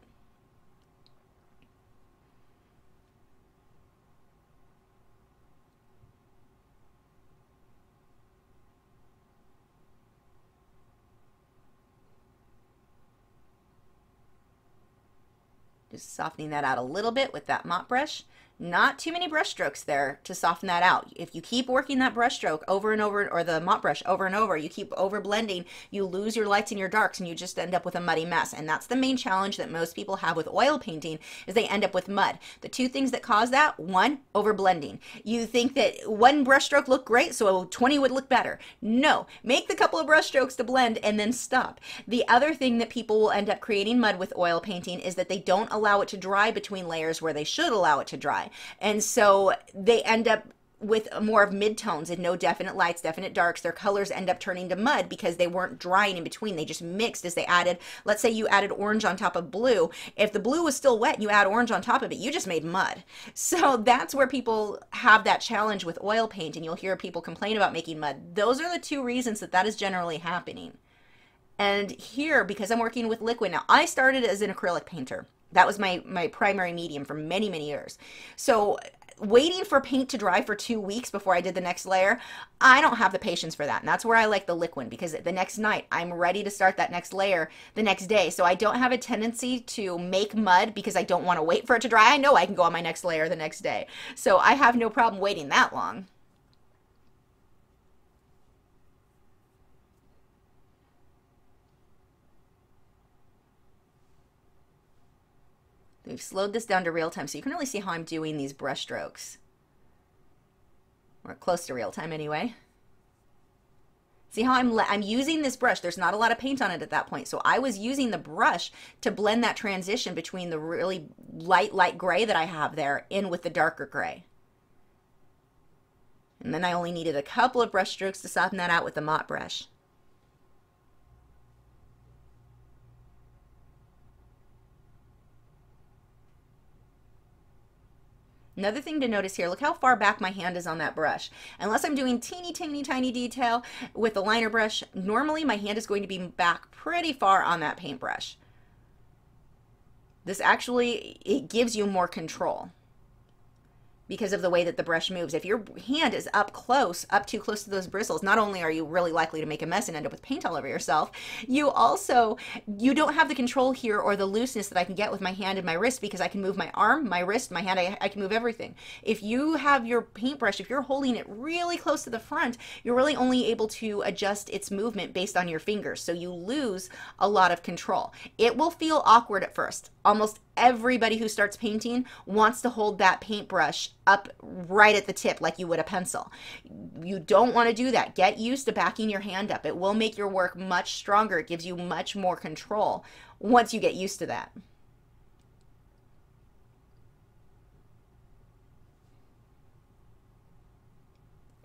Just softening that out a little bit with that mop brush. Not too many brush strokes there to soften that out. If you keep working that brush stroke over and over, or the mop brush over and over, you keep over blending, you lose your lights and your darks, and you just end up with a muddy mess. And that's the main challenge that most people have with oil painting, is they end up with mud. The two things that cause that: one, over blending. You think that one brush stroke looked great, so 20 would look better. No, make the couple of brush strokes to blend and then stop. The other thing that people will end up creating mud with oil painting is that they don't allow it to dry between layers where they should allow it to dry. And so they end up with more of mid-tones and no definite lights, definite darks. Their colors end up turning to mud because they weren't drying in between. They just mixed as they added. Let's say you added orange on top of blue. If the blue was still wet and you add orange on top of it, you just made mud. So that's where people have that challenge with oil paint, and you'll hear people complain about making mud. Those are the two reasons that that is generally happening. And here, because I'm working with Liquin, now I started as an acrylic painter. That was my primary medium for many, many years. So waiting for paint to dry for 2 weeks before I did the next layer, I don't have the patience for that. And that's where I like the Liquin, because the next night I'm ready to start that next layer the next day. So I don't have a tendency to make mud because I don't want to wait for it to dry. I know I can go on my next layer the next day. So I have no problem waiting that long. We've slowed this down to real time, so you can really see how I'm doing these brush strokes. We're close to real time anyway. See how I'm using this brush. There's not a lot of paint on it at that point, so I was using the brush to blend that transition between the really light gray that I have there in with the darker gray. And then I only needed a couple of brush strokes to soften that out with the mop brush. Another thing to notice here, look how far back my hand is on that brush. Unless I'm doing teeny, tiny detail with the liner brush, normally my hand is going to be back pretty far on that paintbrush. This actually, it gives you more control because of the way that the brush moves. If your hand is up too close to those bristles, not only are you really likely to make a mess and end up with paint all over yourself, you don't have the control here or the looseness that I can get with my hand and my wrist, because I can move my arm, my wrist, my hand, I can move everything. If you have your paintbrush, if you're holding it really close to the front, you're really only able to adjust its movement based on your fingers, so you lose a lot of control. It will feel awkward at first. Almost everybody who starts painting wants to hold that paintbrush up right at the tip like you would a pencil. You don't want to do that. Get used to backing your hand up. It will make your work much stronger. It gives you much more control once you get used to that.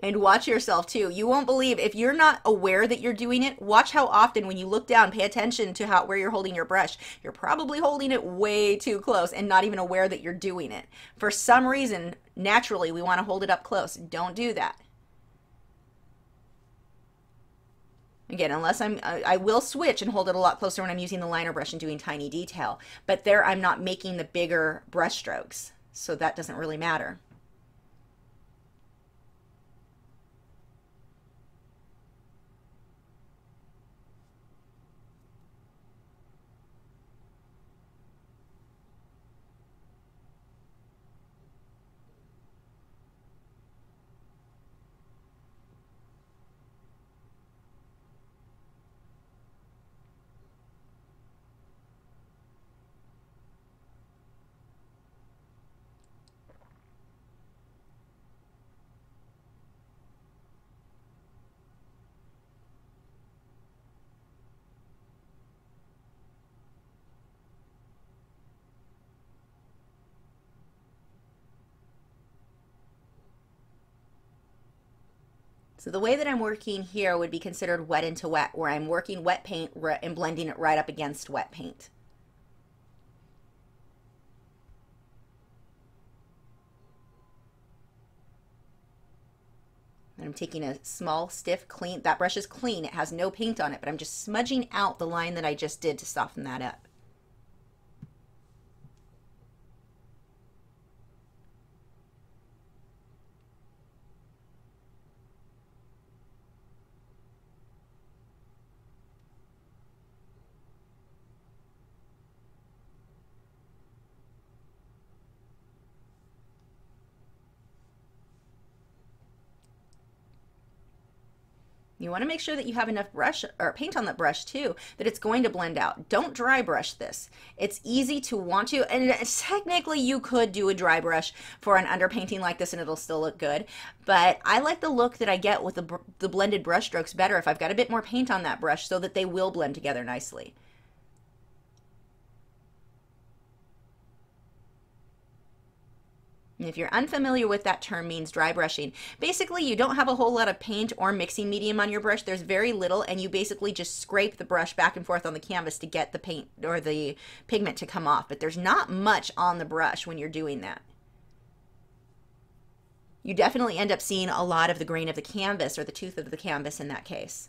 And watch yourself too. You won't believe, if you're not aware that you're doing it, watch how often when you look down, pay attention to where you're holding your brush. You're probably holding it way too close and not even aware that you're doing it. For some reason, naturally, we want to hold it up close. Don't do that. Again, unless I will switch and hold it a lot closer when I'm using the liner brush and doing tiny detail. But there, I'm not making the bigger brush strokes, so that doesn't really matter. So the way that I'm working here would be considered wet into wet, where I'm working wet paint and blending it right up against wet paint. And I'm taking a small, stiff, clean, that brush is clean, it has no paint on it, but I'm just smudging out the line that I just did to soften that up. You want to make sure that you have enough brush or paint on that brush too, that it's going to blend out. Don't dry brush this. It's easy to want to, and technically you could do a dry brush for an underpainting like this and it'll still look good, but I like the look that I get with the blended brush strokes better if I've got a bit more paint on that brush so that they will blend together nicely. And if you're unfamiliar with that term, means dry brushing. Basically, you don't have a whole lot of paint or mixing medium on your brush. There's very little, and you basically just scrape the brush back and forth on the canvas to get the paint or the pigment to come off. But there's not much on the brush when you're doing that. You definitely end up seeing a lot of the grain of the canvas or the tooth of the canvas in that case.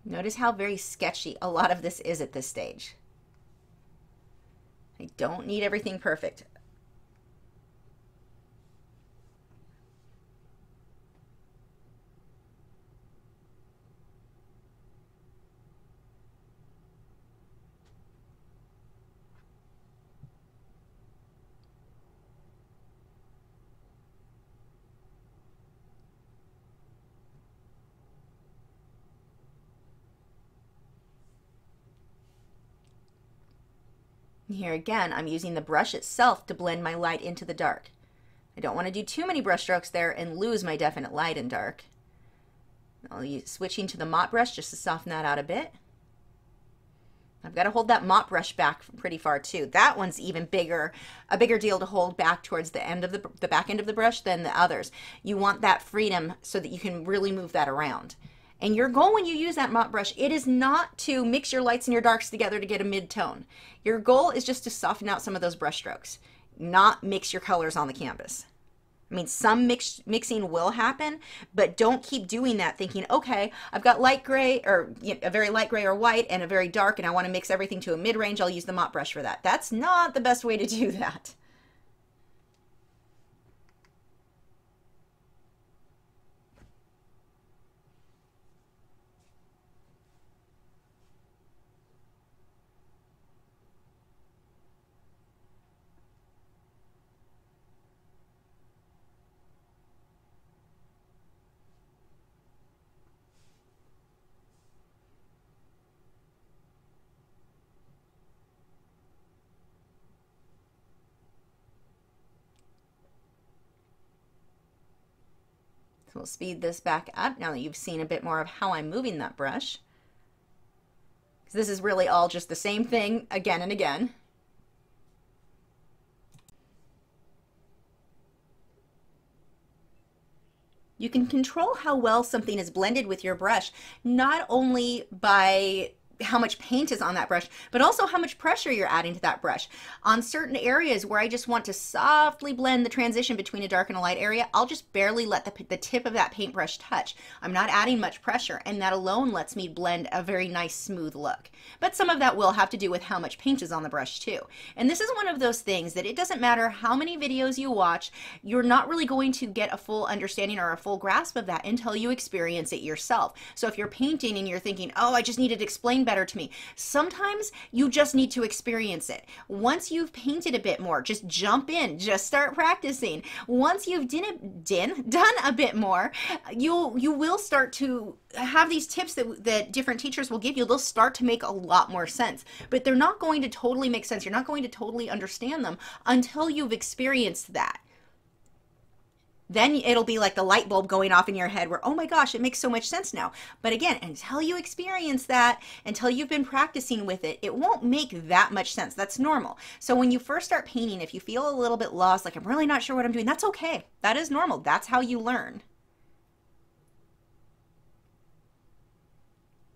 Notice how very sketchy a lot of this is at this stage. I don't need everything perfect. Here again, I'm using the brush itself to blend my light into the dark. I don't want to do too many brush strokes there and lose my definite light and dark. I'll use switching to the mop brush just to soften that out a bit. I've got to hold that mop brush back pretty far too. That one's even bigger, a bigger deal to hold back towards the end of the back end of the brush than the others. You want that freedom so that you can really move that around. And your goal when you use that mop brush, it is not to mix your lights and your darks together to get a mid-tone. Your goal is just to soften out some of those brush strokes, not mix your colors on the canvas. I mean, some mixing will happen, but don't keep doing that thinking, okay, I've got light gray or a very light gray or white and a very dark, and I want to mix everything to a mid-range. I'll use the mop brush for that. That's not the best way to do that. We'll speed this back up now that you've seen a bit more of how I'm moving that brush. Because this is really all just the same thing again and again. You can control how well something is blended with your brush, not only by how much paint is on that brush, but also how much pressure you're adding to that brush. On certain areas where I just want to softly blend the transition between a dark and a light area, I'll just barely let the tip of that paintbrush touch. I'm not adding much pressure, and that alone lets me blend a very nice smooth look. But some of that will have to do with how much paint is on the brush too. And this is one of those things that it doesn't matter how many videos you watch, you're not really going to get a full understanding or a full grasp of that until you experience it yourself. So if you're painting and you're thinking, oh, I just need it explained better to me, sometimes you just need to experience it. Once you've painted a bit more, just jump in, just start practicing. Once you've done a bit more, you will start to have these tips that different teachers will give you. They'll start to make a lot more sense, but they're not going to totally make sense. You're not going to totally understand them until you've experienced that. Then it'll be like the light bulb going off in your head where, oh my gosh, it makes so much sense now. But again, until you experience that, until you've been practicing with it, it won't make that much sense. That's normal. So when you first start painting, if you feel a little bit lost, like I'm really not sure what I'm doing, that's okay. That is normal. That's how you learn.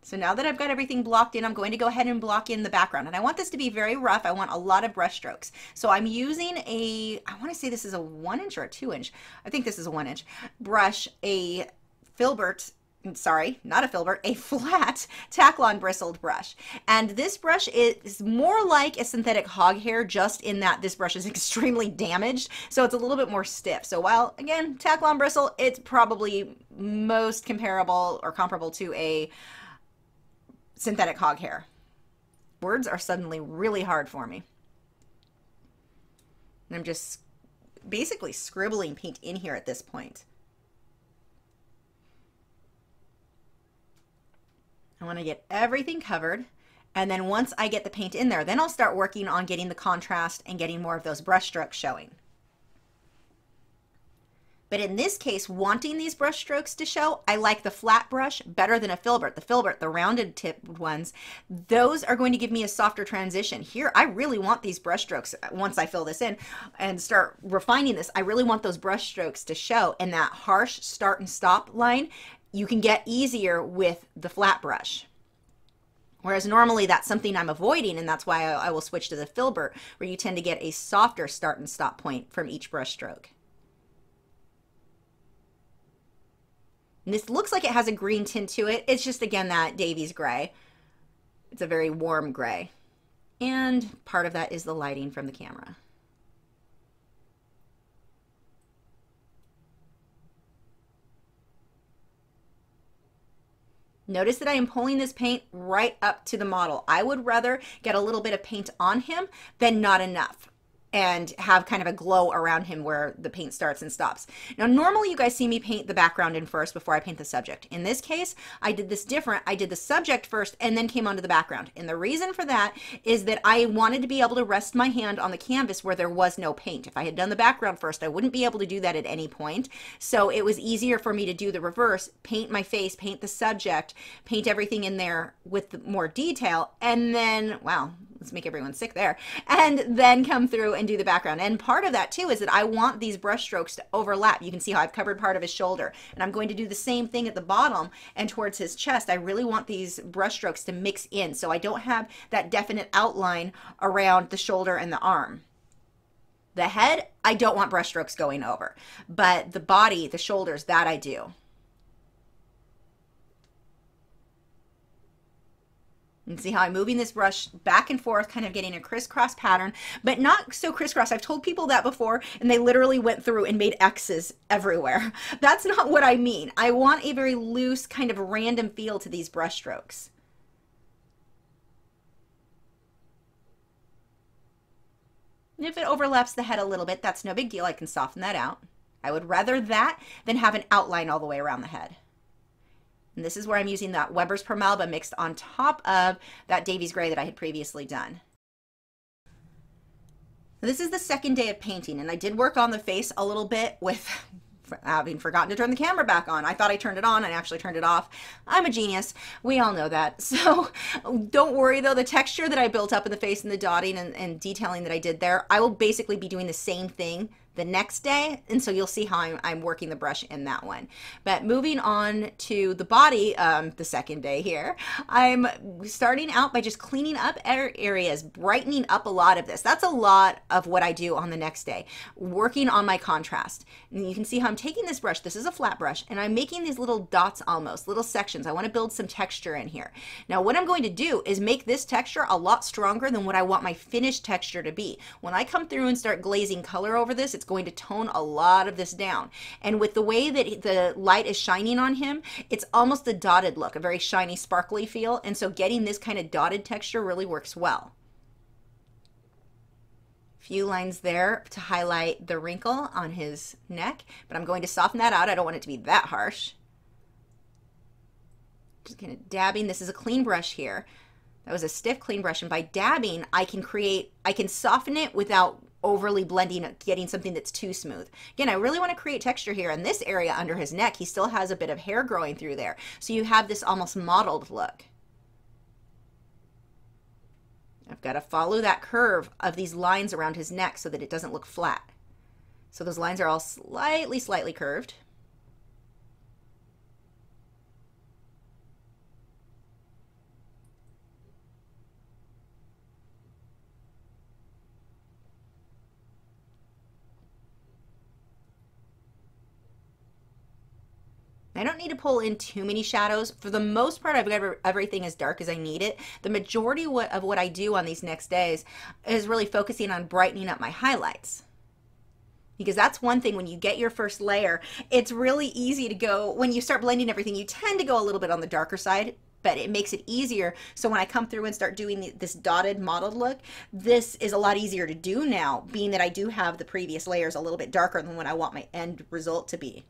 So now that I've got everything blocked in, I'm going to go ahead and block in the background. And I want this to be very rough. I want a lot of brush strokes. So I'm using I want to say this is a 1 inch or a 2 inch. I think this is a 1 inch brush, a filbert, sorry, not a filbert, a flat Taklon bristled brush. And this brush is more like a synthetic hog hair, just in that this brush is extremely damaged. So it's a little bit more stiff. So while, again, Taklon bristle, it's probably most comparable or comparable to a synthetic hog hair. Words are suddenly really hard for me. And I'm just basically scribbling paint in here at this point. I want to get everything covered. And then once I get the paint in there, then I'll start working on getting the contrast and getting more of those brush strokes showing. But in this case, wanting these brush strokes to show, I like the flat brush better than a filbert. The filbert, the rounded tipped ones, those are going to give me a softer transition. Here, I really want these brush strokes, once I fill this in and start refining this, I really want those brush strokes to show. And that harsh start and stop line, you can get easier with the flat brush. Whereas normally that's something I'm avoiding, and that's why I will switch to the filbert, where you tend to get a softer start and stop point from each brush stroke. And this looks like it has a green tint to it. It's just, again, that Davy's gray. It's a very warm gray. And part of that is the lighting from the camera. Notice that I am pulling this paint right up to the model. I would rather get a little bit of paint on him than not enough, and have kind of a glow around him where the paint starts and stops. Now, normally you guys see me paint the background in first before I paint the subject. In this case, I did this different. I did the subject first and then came onto the background. And the reason for that is that I wanted to be able to rest my hand on the canvas where there was no paint. If I had done the background first, I wouldn't be able to do that at any point. So it was easier for me to do the reverse, paint my face, paint the subject, paint everything in there with more detail, and then, wow, let's make everyone sick there, and then come through and do the background. And part of that too is that I want these brush strokes to overlap. You can see how I've covered part of his shoulder, and I'm going to do the same thing at the bottom and towards his chest. I really want these brush strokes to mix in so I don't have that definite outline around the shoulder and the arm. The head, I don't want brush strokes going over, but the body, the shoulders, that I do. And see how I'm moving this brush back and forth, kind of getting a crisscross pattern, but not so crisscross. I've told people that before, and they literally went through and made X's everywhere. That's not what I mean. I want a very loose, kind of random feel to these brush strokes. And if it overlaps the head a little bit, that's no big deal. I can soften that out. I would rather that than have an outline all the way around the head. And this is where I'm using that Weber's Permalba mixed on top of that Davy's Gray that I had previously done. This is the second day of painting, and I did work on the face a little bit with having forgotten to turn the camera back on. I thought I turned it on, I actually turned it off. I'm a genius. We all know that. So don't worry though, the texture that I built up in the face and the dotting and detailing that I did there, I will basically be doing the same thing the next day, and so you'll see how I'm working the brush in that one. But moving on to the body, the second day here, I'm starting out by just cleaning up areas, brightening up a lot of this. That's a lot of what I do on the next day, working on my contrast. And you can see how I'm taking this brush, this is a flat brush, and I'm making these little dots almost, little sections. I want to build some texture in here. Now what I'm going to do is make this texture a lot stronger than what I want my finished texture to be. When I come through and start glazing color over this, it's going to tone a lot of this down. And with the way that the light is shining on him, it's almost a dotted look, a very shiny, sparkly feel. And so getting this kind of dotted texture really works well. Few lines there to highlight the wrinkle on his neck, but I'm going to soften that out. I don't want it to be that harsh. Just kind of dabbing. This is a clean brush here. That was a stiff, clean brush, and by dabbing, I can soften it without overly blending, getting something that's too smooth. Again, I really want to create texture here. In this area under his neck, he still has a bit of hair growing through there. So you have this almost mottled look. I've got to follow that curve of these lines around his neck so that it doesn't look flat. So those lines are all slightly curved. I don't need to pull in too many shadows. For the most part, I've got everything as dark as I need it. The majority of what I do on these next days is really focusing on brightening up my highlights. Because that's one thing when you get your first layer, it's really easy to go, when you start blending everything, you tend to go a little bit on the darker side, but it makes it easier. So when I come through and start doing this dotted mottled look, this is a lot easier to do now, being that I do have the previous layers a little bit darker than what I want my end result to be.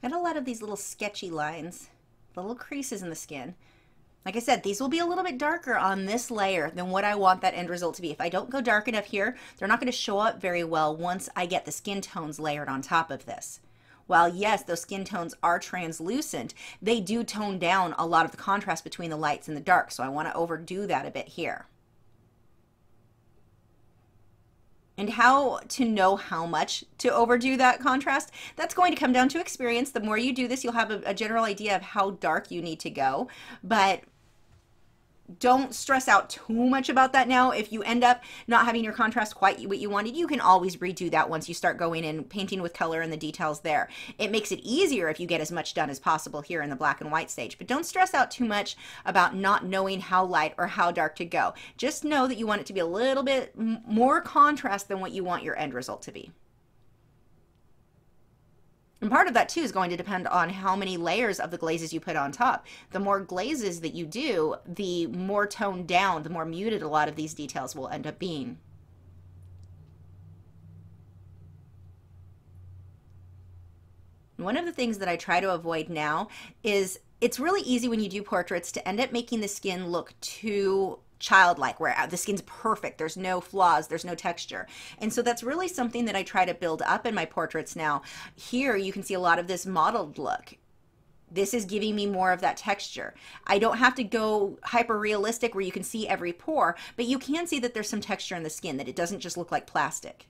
Got a lot of these little sketchy lines, the little creases in the skin. Like I said, these will be a little bit darker on this layer than what I want that end result to be. If I don't go dark enough here, they're not going to show up very well once I get the skin tones layered on top of this. While yes, those skin tones are translucent, they do tone down a lot of the contrast between the lights and the dark, so I want to overdo that a bit here. And how to know how much to overdo that contrast, that's going to come down to experience. The more you do this, you'll have a general idea of how dark you need to go. But don't stress out too much about that now. If you end up not having your contrast quite what you wanted, you can always redo that once you start going in, painting with color and the details there. It makes it easier if you get as much done as possible here in the black and white stage. But don't stress out too much about not knowing how light or how dark to go. Just know that you want it to be a little bit more contrast than what you want your end result to be. And part of that too is going to depend on how many layers of the glazes you put on top. The more glazes that you do, the more toned down, the more muted a lot of these details will end up being. One of the things that I try to avoid now is it's really easy when you do portraits to end up making the skin look too childlike, where the skin's perfect, there's no flaws, there's no texture. And so that's really something that I try to build up in my portraits now. Here you can see a lot of this mottled look. This is giving me more of that texture. I don't have to go hyper realistic where you can see every pore, but you can see that there's some texture in the skin, that it doesn't just look like plastic.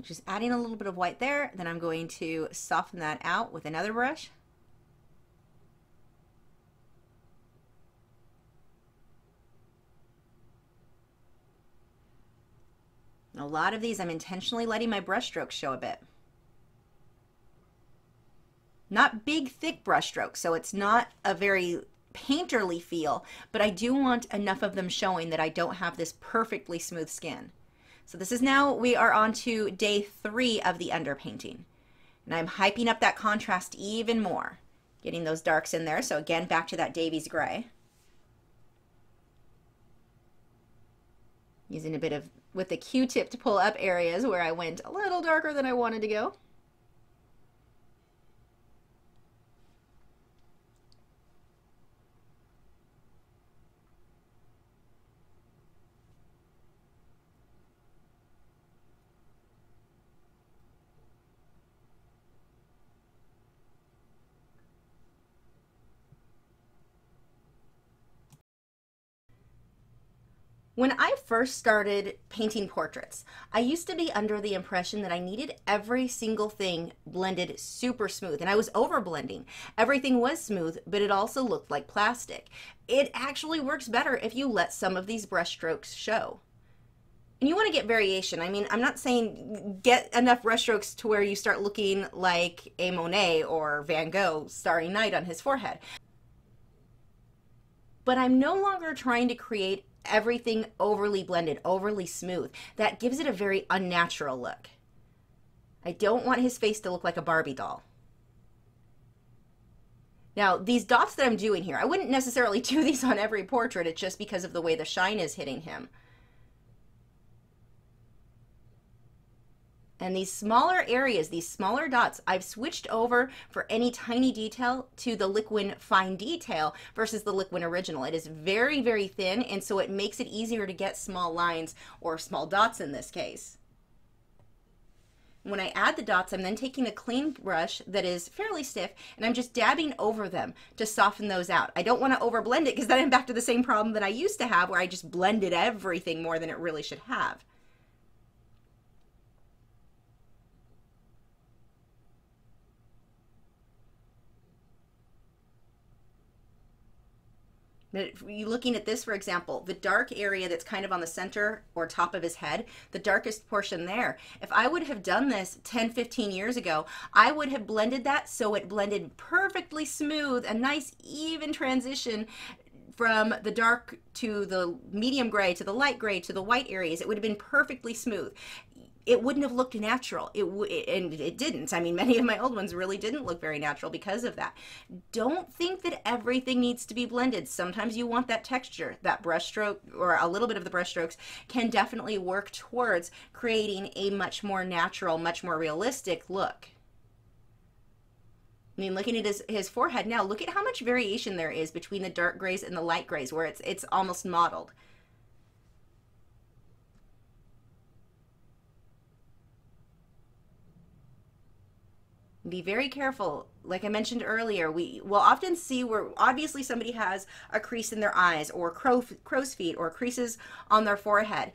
Just adding a little bit of white there, then I'm going to soften that out with another brush. A lot of these I'm intentionally letting my brush strokes show a bit. Not big, thick brush strokes, so it's not a very painterly feel, but I do want enough of them showing that I don't have this perfectly smooth skin. So this is now, we are on to day 3 of the underpainting. And I'm hyping up that contrast even more, getting those darks in there. So again, back to that Davy's gray. Using a bit of, with the Q-tip to pull up areas where I went a little darker than I wanted to go. When I first started painting portraits, I used to be under the impression that I needed every single thing blended super smooth, and I was over blending. Everything was smooth, but it also looked like plastic. It actually works better if you let some of these brush strokes show. And you want to get variation. I mean, I'm not saying get enough brush strokes to where you start looking like a Monet or Van Gogh Starry Night on his forehead. But I'm no longer trying to create everything overly blended, overly smooth. That gives it a very unnatural look. I don't want his face to look like a Barbie doll. Now, these dots that I'm doing here, I wouldn't necessarily do these on every portrait. It's just because of the way the shine is hitting him. And these smaller areas, these smaller dots, I've switched over for any tiny detail to the Liquin Fine Detail versus the Liquin Original. It is very, very thin, and so it makes it easier to get small lines, or small dots in this case. When I add the dots, I'm then taking a clean brush that is fairly stiff, and I'm just dabbing over them to soften those out. I don't want to overblend it, because then I'm back to the same problem that I used to have, where I just blended everything more than it really should have. You looking at this, for example, the dark area that's kind of on the center or top of his head, the darkest portion there, if I would have done this 10, 15 years ago, I would have blended that so it blended perfectly smooth, a nice even transition from the dark to the medium gray to the light gray to the white areas. It would have been perfectly smooth. It wouldn't have looked natural. And it didn't. I mean, many of my old ones really didn't look very natural because of that. Don't think that everything needs to be blended. Sometimes you want that texture. That brush stroke, or a little bit of the brush strokes, can definitely work towards creating a much more natural, much more realistic look. I mean, looking at his forehead now, look at how much variation there is between the dark grays and the light grays, where it's almost modeled. Be very careful. Like I mentioned earlier, we will often see where obviously somebody has a crease in their eyes, or crow's feet, or creases on their forehead.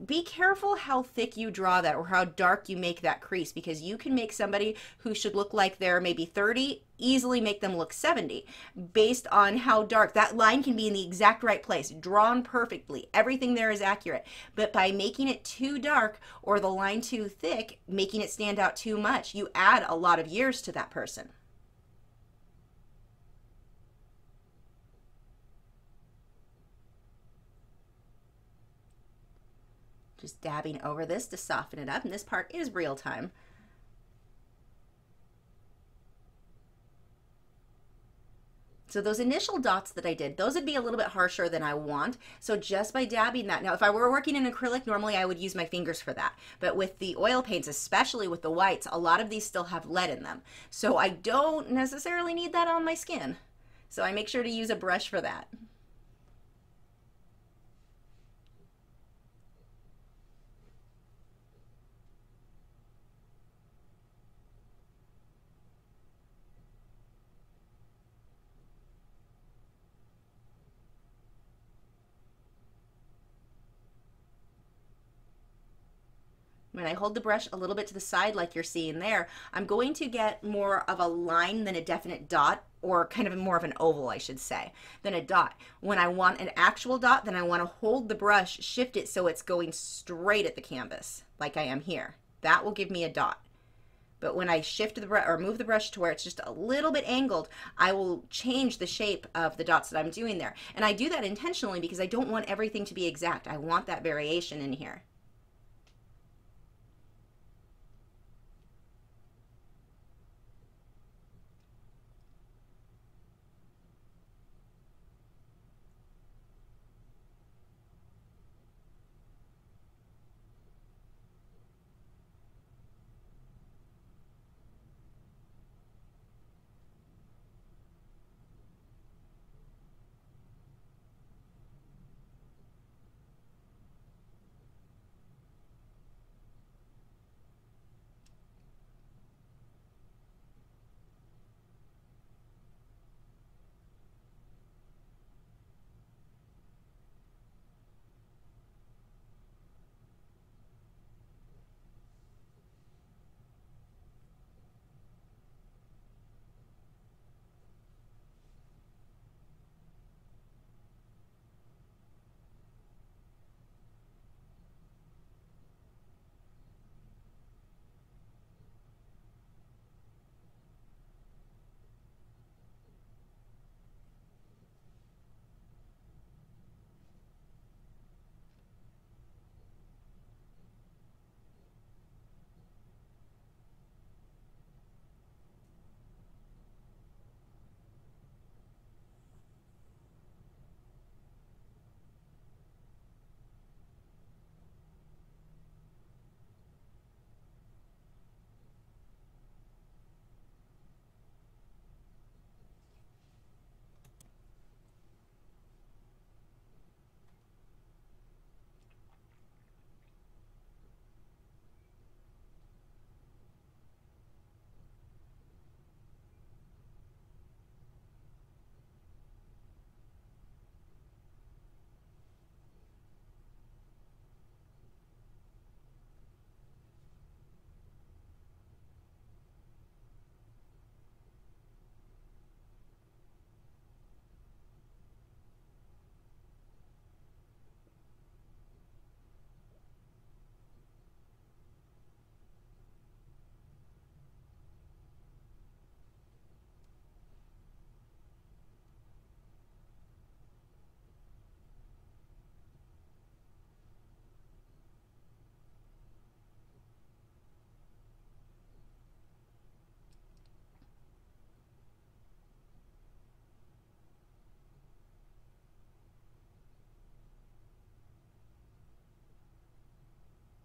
Be careful how thick you draw that, or how dark you make that crease, because you can make somebody who should look like they're maybe 30 easily make them look 70 based on how dark. That line can be in the exact right place, drawn perfectly. Everything there is accurate. But by making it too dark or the line too thick, making it stand out too much, you add a lot of years to that person. Just dabbing over this to soften it up, and this part is real time. So those initial dots that I did, those would be a little bit harsher than I want. So just by dabbing that, now if I were working in acrylic, normally I would use my fingers for that. But with the oil paints, especially with the whites, a lot of these still have lead in them. So I don't necessarily need that on my skin. So I make sure to use a brush for that. When I hold the brush a little bit to the side like you're seeing there, I'm going to get more of a line than a definite dot, or kind of more of an oval, I should say, than a dot. When I want an actual dot, then I want to hold the brush, shift it so it's going straight at the canvas, like I am here. That will give me a dot. But when I shift the brush or move the brush to where it's just a little bit angled, I will change the shape of the dots that I'm doing there. And I do that intentionally because I don't want everything to be exact. I want that variation in here.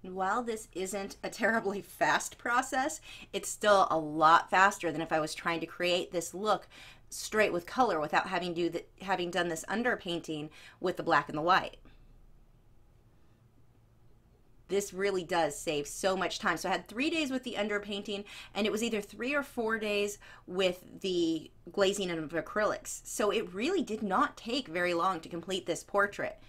While this isn't a terribly fast process, it's still a lot faster than if I was trying to create this look straight with color without having done this underpainting with the black and the white. This really does save so much time. So I had 3 days with the underpainting, and it was either 3 or 4 days with the glazing of acrylics. So it really did not take very long to complete this portrait.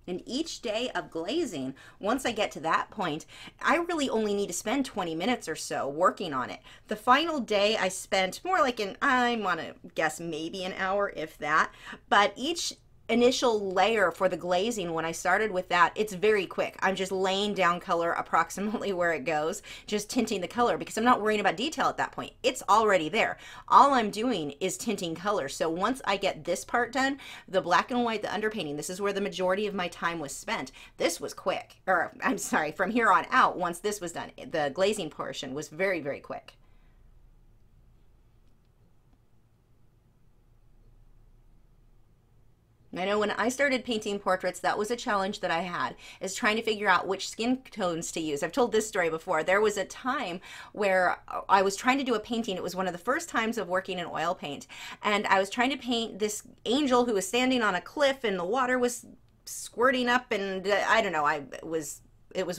And each day of glazing, once I get to that point, I really only need to spend 20 minutes or so working on it. The final day I spent more like I want to guess maybe an hour, if that. But each initial layer for the glazing, when I started with that, it's very quick. I'm just laying down color approximately where it goes, just tinting the color because I'm not worrying about detail at that point. It's already there. All I'm doing is tinting color. So once I get this part done, the black and white, the underpainting, this is where the majority of my time was spent. This was quick, or I'm sorry, from here on out, once this was done, the glazing portion was very, very quick. I know when I started painting portraits, that was a challenge that I had, is trying to figure out which skin tones to use. I've told this story before. There was a time where I was trying to do a painting. It was one of the first times of working in oil paint. And I was trying to paint this angel who was standing on a cliff and the water was squirting up, and I don't know, it was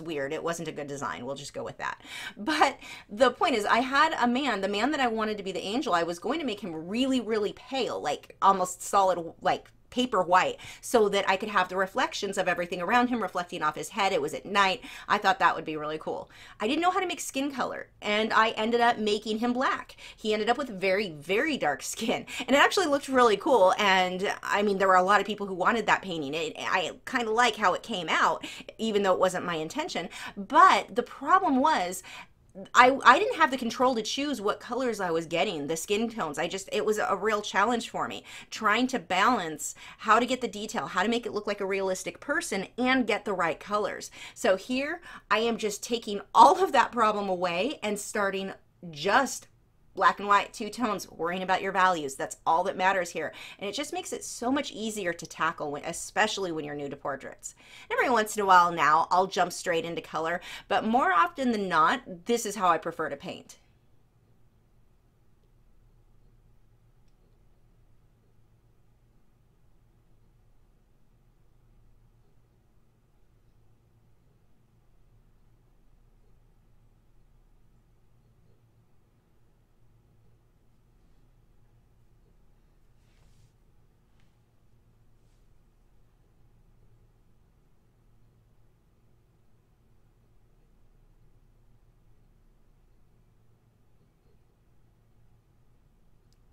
weird. It wasn't a good design. We'll just go with that. But the point is, I had the man that I wanted to be the angel, I was going to make him really, really pale, like almost solid, like paper white so that I could have the reflections of everything around him reflecting off his head. It was at night. I thought that would be really cool. I didn't know how to make skin color, and I ended up making him black. He ended up with very, very dark skin, and it actually looked really cool. And I mean, there were a lot of people who wanted that painting. I kind of like how it came out, even though it wasn't my intention. But the problem was, I didn't have the control to choose what colors I was getting, the skin tones. It was a real challenge for me, trying to balance how to get the detail, how to make it look like a realistic person and get the right colors. So here I am just taking all of that problem away and starting just black and white, two tones, worrying about your values. That's all that matters here. And it just makes it so much easier to tackle, especially when you're new to portraits. Every once in a while now, I'll jump straight into color, but more often than not, this is how I prefer to paint.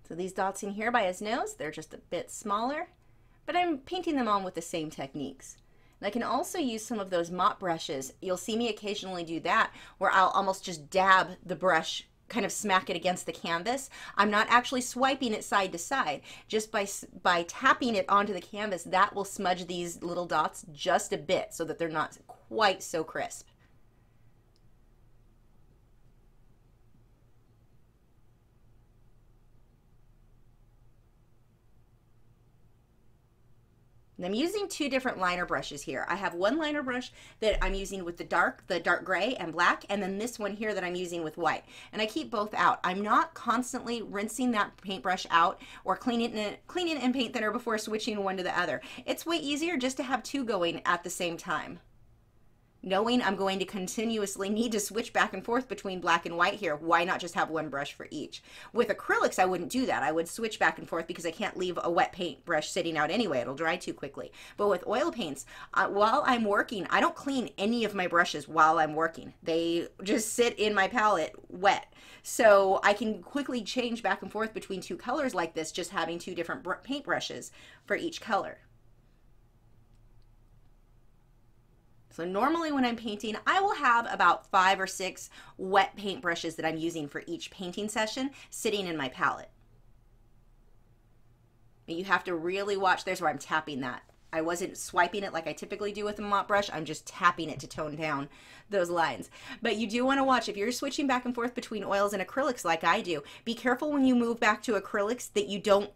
So these dots in here by his nose, they're just a bit smaller, but I'm painting them on with the same techniques. And I can also use some of those mop brushes. You'll see me occasionally do that, where I'll almost just dab the brush, kind of smack it against the canvas. I'm not actually swiping it side to side. Just by tapping it onto the canvas, that will smudge these little dots just a bit so that they're not quite so crisp. And I'm using two different liner brushes here. I have one liner brush that I'm using with the dark gray and black, and then this one here that I'm using with white. And I keep both out. I'm not constantly rinsing that paintbrush out or cleaning it in paint thinner before switching one to the other. It's way easier just to have two going at the same time, knowing I'm going to continuously need to switch back and forth between black and white here. Why not just have one brush for each? With acrylics, I wouldn't do that. I would switch back and forth because I can't leave a wet paint brush sitting out anyway. It'll dry too quickly. But with oil paints, while I'm working, I don't clean any of my brushes while I'm working. They just sit in my palette wet. So I can quickly change back and forth between two colors like this, just having two different paint brushes for each color. So normally when I'm painting, I will have about 5 or 6 wet paint brushes that I'm using for each painting session sitting in my palette. But you have to really watch. There's where I'm tapping that. I wasn't swiping it like I typically do with a mop brush. I'm just tapping it to tone down those lines. But you do want to watch, if you're switching back and forth between oils and acrylics like I do, be careful when you move back to acrylics that you don't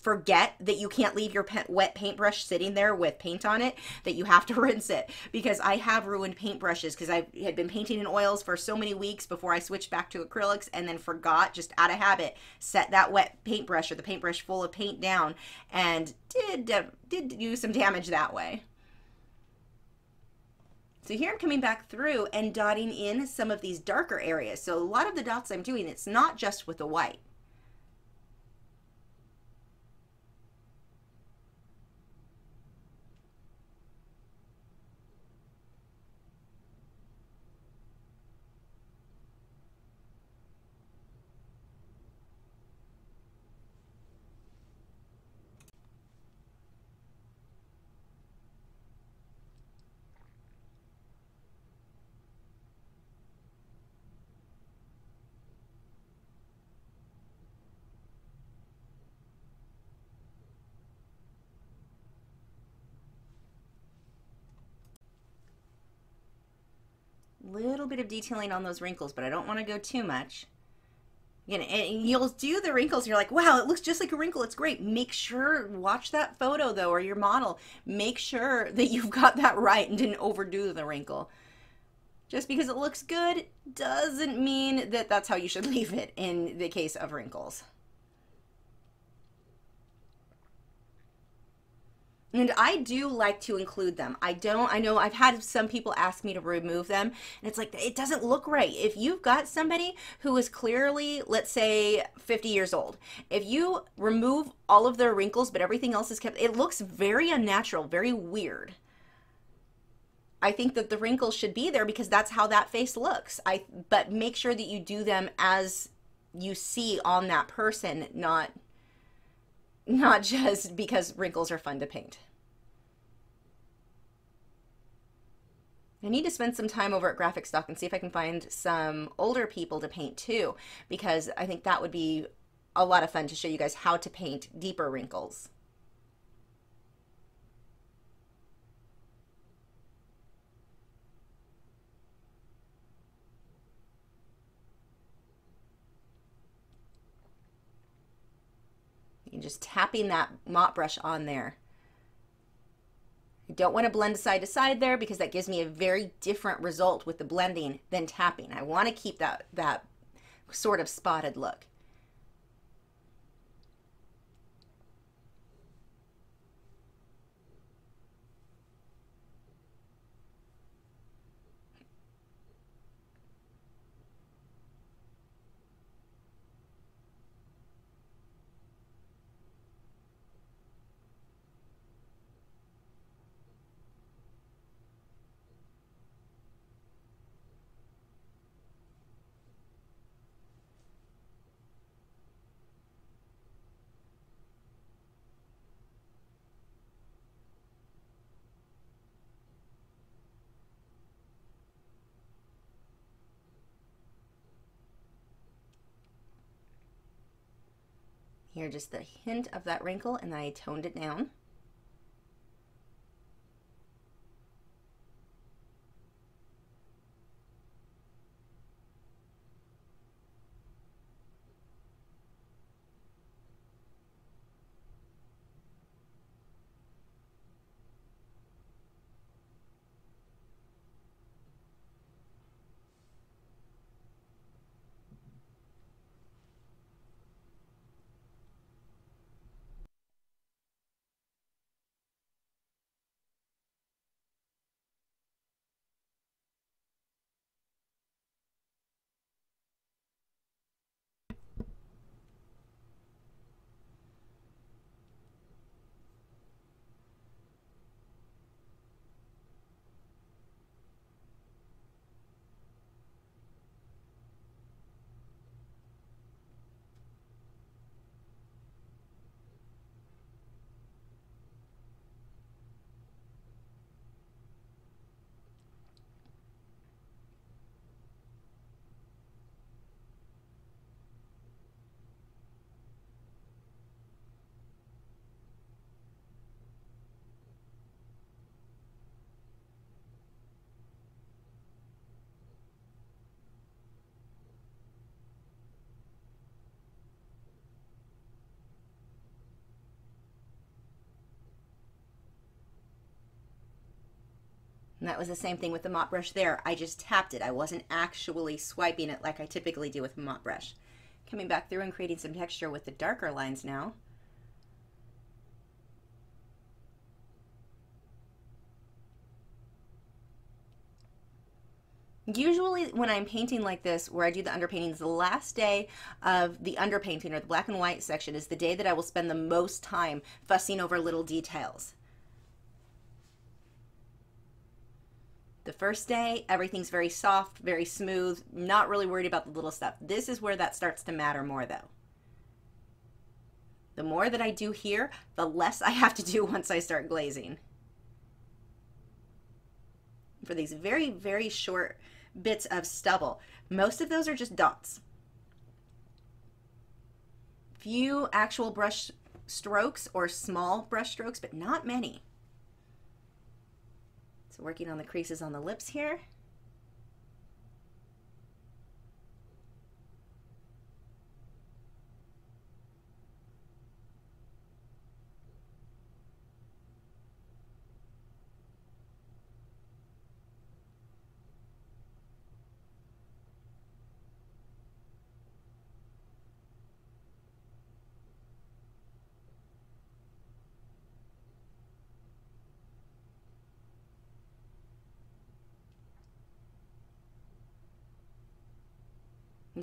forget that you can't leave your wet paintbrush sitting there with paint on it, that you have to rinse it, because I have ruined paintbrushes because I had been painting in oils for so many weeks before I switched back to acrylics, and then forgot, just out of habit, set that wet paintbrush or the paintbrush full of paint down, and did do some damage that way. So here I'm coming back through and dotting in some of these darker areas. So a lot of the dots I'm doing, it's not just with the white. Little bit of detailing on those wrinkles, but I don't want to go too much. Again, and you'll do the wrinkles, you're like, wow, it looks just like a wrinkle, it's great. Make sure, watch that photo though, or your model. Make sure that you've got that right and didn't overdo the wrinkle. Just because it looks good doesn't mean that that's how you should leave it in the case of wrinkles. And I do like to include them. I know I've had some people ask me to remove them, and it's like, it doesn't look right. If you've got somebody who is clearly, let's say, 50 years old, if you remove all of their wrinkles, but everything else is kept, it looks very unnatural, very weird. I think that the wrinkles should be there because that's how that face looks. But make sure that you do them as you see on that person, not just because wrinkles are fun to paint. I need to spend some time over at Graphic Stock and see if I can find some older people to paint too, because I think that would be a lot of fun to show you guys how to paint deeper wrinkles. You're just tapping that mop brush on there. I don't want to blend side to side there because that gives me a very different result with the blending than tapping. I want to keep that sort of spotted look. Here, just the hint of that wrinkle, and then I toned it down. And that was the same thing with the mop brush there. I just tapped it. I wasn't actually swiping it like I typically do with a mop brush. Coming back through and creating some texture with the darker lines now. Usually when I'm painting like this, where I do the underpaintings, the last day of the underpainting or the black and white section is the day that I will spend the most time fussing over little details. The first day, everything's very soft, very smooth, not really worried about the little stuff. This is where that starts to matter more though. The more that I do here, the less I have to do once I start glazing. For these very, very short bits of stubble, most of those are just dots. Few actual brush strokes or small brush strokes, but not many. So working on the creases on the lips here.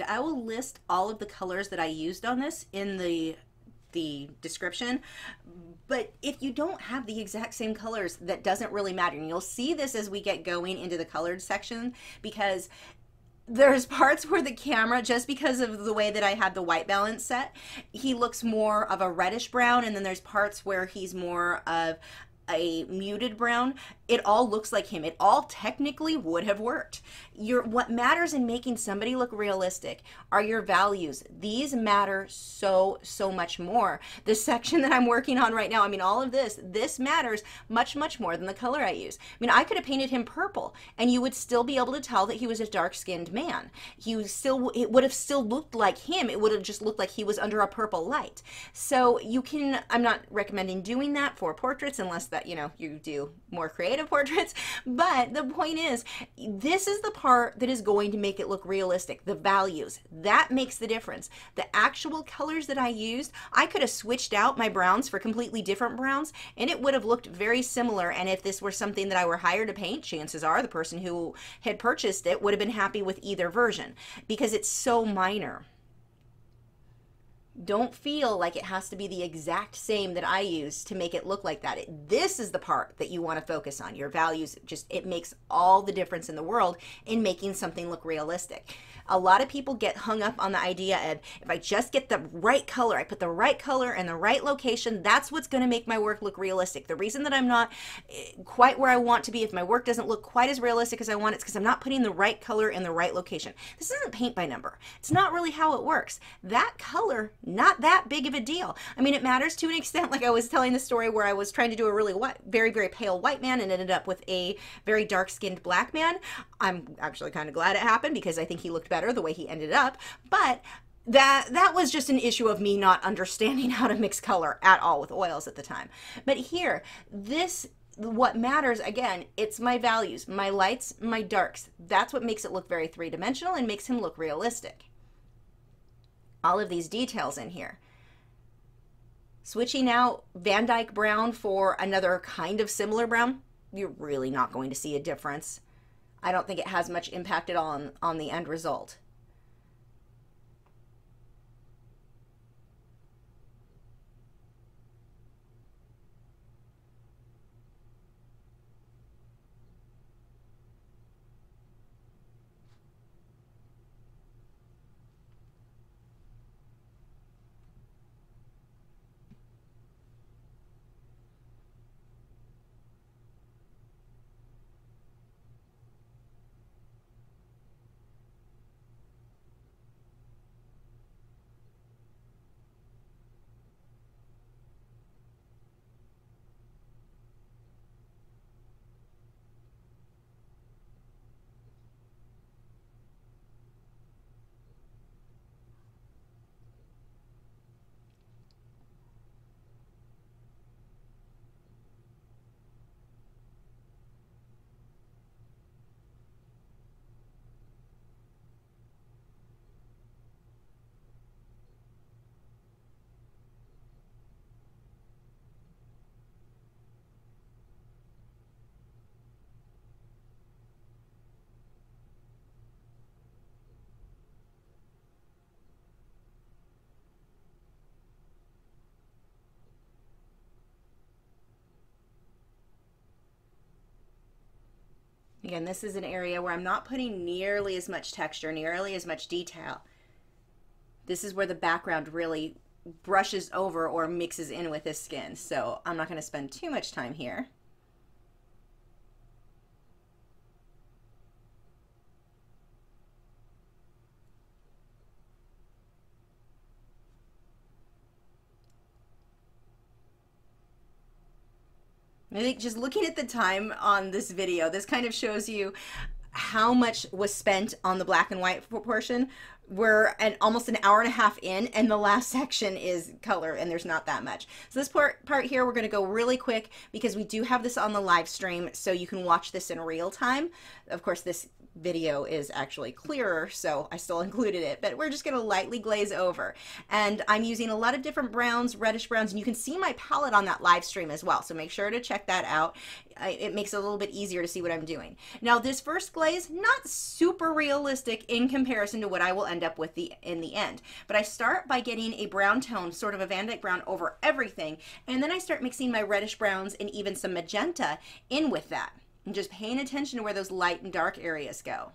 I will list all of the colors that I used on this in the description, but if you don't have the exact same colors, that doesn't really matter. And you'll see this as we get going into the colored section, because there's parts where the camera, just because of the way that I had the white balance set, he looks more of a reddish brown, and then there's parts where he's more of a muted brown. It all looks like him. It all technically would have worked. What matters in making somebody look realistic are your values. These matter so much more. The section that I'm working on right now, I mean, all of this matters much more than the color I use. I mean, I could have painted him purple and you would still be able to tell that he was a dark-skinned man. It would have still looked like him. It would have just looked like he was under a purple light. So you can, I'm not recommending doing that for portraits unless that, you know, you do more creative portraits, but the point is, this is the part that is going to make it look realistic. The values, that makes the difference. The actual colors that I used, I could have switched out my browns for completely different browns and it would have looked very similar. And if this were something that I were hired to paint, chances are the person who had purchased it would have been happy with either version, because it's so minor. Don't feel like it has to be the exact same that I use to make it look like that. This is the part that you want to focus on. Your values, it makes all the difference in the world in making something look realistic. A lot of people get hung up on the idea of, if I just get the right color, I put the right color in the right location, that's what's going to make my work look realistic. The reason that I'm not quite where I want to be, if my work doesn't look quite as realistic as I want, it's because I'm not putting the right color in the right location. This isn't paint by number. It's not really how it works. That color, not that big of a deal. I mean, it matters to an extent. Like I was telling the story where I was trying to do a really very pale white man and ended up with a very dark-skinned black man. I'm actually kind of glad it happened because I think he looked better the way he ended up, but that was just an issue of me not understanding how to mix color at all with oils at the time. But here, what matters, again, it's my values, my lights, my darks. That's what makes it look very three-dimensional and makes him look realistic. All of these details in here. Switching out Van Dyke brown for another kind of similar brown, you're really not going to see a difference. I don't think it has much impact at all on the end result. Again, this is an area where I'm not putting nearly as much texture, nearly as much detail. This is where the background really brushes over or mixes in with his skin. So I'm not going to spend too much time here. I think just looking at the time on this video, this kind of shows you how much was spent on the black and white portion. We're almost an hour and a half in, and the last section is color, and there's not that much. So this part here, we're going to go really quick because we do have this on the live stream, so you can watch this in real time. Of course, this video is actually clearer, so I still included it, but we're just going to lightly glaze over. And I'm using a lot of different browns, reddish browns, and you can see my palette on that live stream as well, so make sure to check that out. It makes it a little bit easier to see what I'm doing. Now this first glaze, not super realistic in comparison to what I will end up with in the end, but I start by getting a brown tone, sort of a Van Dyke brown over everything, and then I start mixing my reddish browns and even some magenta in with that. And just paying attention to where those light and dark areas go.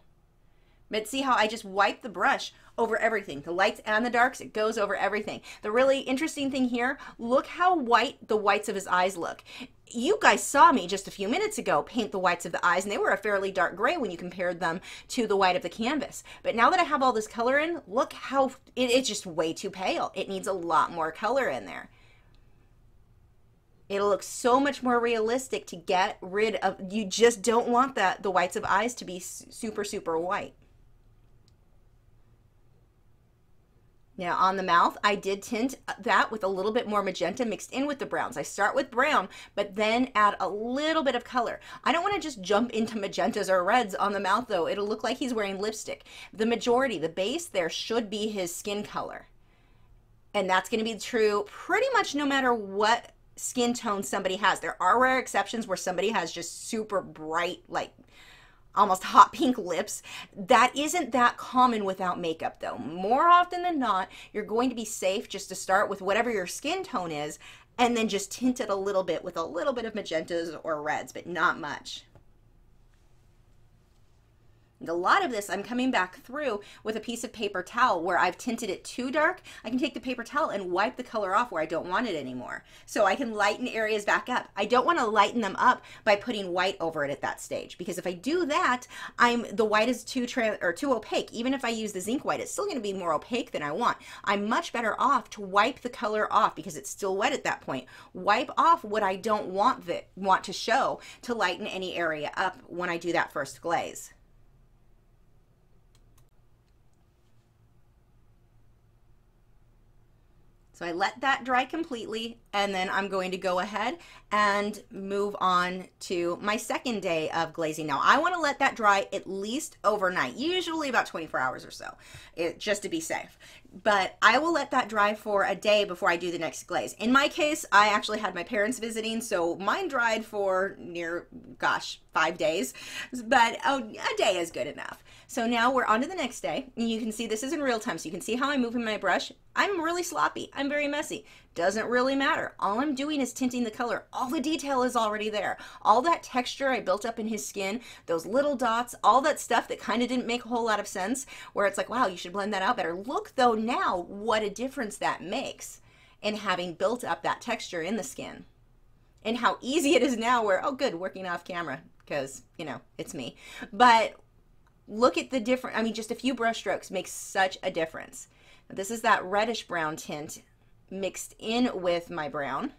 But see how I just wipe the brush over everything, the lights and the darks, it goes over everything. The really interesting thing here, look how white the whites of his eyes look. You guys saw me just a few minutes ago paint the whites of the eyes, and they were a fairly dark gray when you compared them to the white of the canvas. But now that I have all this color in, look how it's just way too pale. It needs a lot more color in there. It'll look so much more realistic to get rid of, you just don't want the whites of eyes to be super, super white. Now on the mouth, I did tint that with a little bit more magenta mixed in with the browns. I start with brown, but then add a little bit of color. I don't want to just jump into magentas or reds on the mouth though. It'll look like he's wearing lipstick. The majority, the base there should be his skin color. And that's going to be true pretty much no matter what skin tone somebody has. There are rare exceptions where somebody has just super bright, like almost hot pink lips. That isn't that common without makeup though. More often than not, you're going to be safe just to start with whatever your skin tone is and then just tint it a little bit with a little bit of magentas or reds, but not much. And a lot of this I'm coming back through with a piece of paper towel where I've tinted it too dark. I can take the paper towel and wipe the color off where I don't want it anymore. So I can lighten areas back up. I don't want to lighten them up by putting white over it at that stage, because if I do that, the white is too opaque. Even if I use the zinc white, it's still going to be more opaque than I want. I'm much better off to wipe the color off because it's still wet at that point. Wipe off what I don't want to show to lighten any area up when I do that first glaze. So I let that dry completely, and then I'm going to go ahead and move on to my second day of glazing. Now I want to let that dry at least overnight, usually about 24 hours or so, just to be safe. But I will let that dry for a day before I do the next glaze. In my case, I actually had my parents visiting, so mine dried for 5 days, but a day is good enough. So now we're on to the next day, and you can see this is in real time, so you can see how I'm moving my brush. I'm really sloppy. I'm very messy. Doesn't really matter. All I'm doing is tinting the color. All the detail is already there. All that texture I built up in his skin, those little dots, all that stuff that kind of didn't make a whole lot of sense, where it's like, wow, you should blend that out better. Look, though, now what a difference that makes in having built up that texture in the skin. And how easy it is now where, oh, good, working off camera, because, you know, it's me. But look at the difference. I mean, just a few brush strokes makes such a difference. This is that reddish brown tint mixed in with my brown.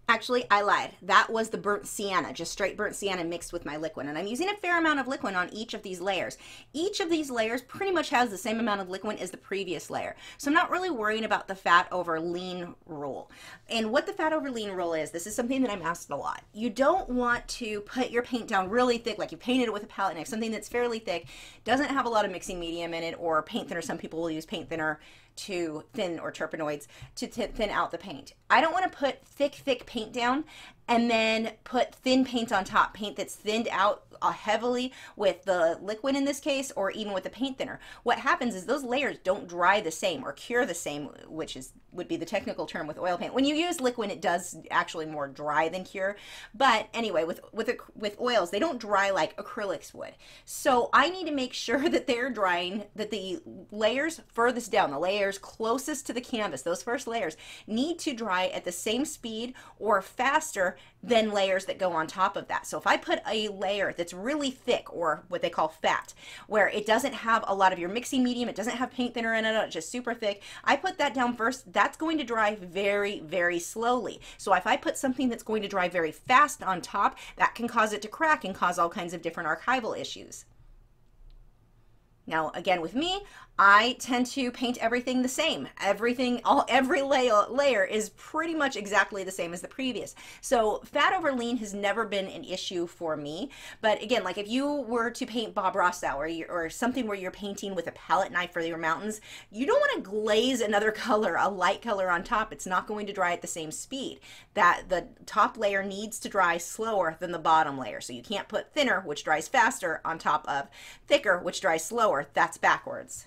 Actually, I lied. That was the burnt sienna, just straight burnt sienna mixed with my liquid. And I'm using a fair amount of liquid on each of these layers. Each of these layers pretty much has the same amount of liquid as the previous layer. So I'm not really worrying about the fat over lean rule. And what the fat over lean rule is, this is something that I'm asked a lot. You don't want to put your paint down really thick, like you painted it with a palette knife, something that's fairly thick, doesn't have a lot of mixing medium in it, or paint thinner. Some people will use paint thinner to thin, or terpenoids to thin out the paint. I don't want to put thick paint down and then put thin paint on top, paint that's thinned out heavily with the liquid in this case, or even with the paint thinner. What happens is those layers don't dry the same or cure the same, which would be the technical term with oil paint. When you use liquid, it does actually more dry than cure. But anyway, with oils, they don't dry like acrylics would. So I need to make sure that they're drying, that the layers furthest down, the layers closest to the canvas, those first layers, need to dry at the same speed or faster than layers that go on top of that. So if I put a layer that's really thick, or what they call fat, where it doesn't have a lot of your mixing medium, it doesn't have paint thinner in it, it's just super thick, I put that down first, that's going to dry very, very slowly. So if I put something that's going to dry very fast on top, that can cause it to crack and cause all kinds of different archival issues. Now, again, with me, I tend to paint everything the same. Every layer is pretty much exactly the same as the previous. So fat over lean has never been an issue for me. But again, like if you were to paint Bob Ross style or something where you're painting with a palette knife for your mountains, you don't want to glaze another color, a light color on top. It's not going to dry at the same speed. That the top layer needs to dry slower than the bottom layer. So you can't put thinner, which dries faster, on top of thicker, which dries slower. That's backwards.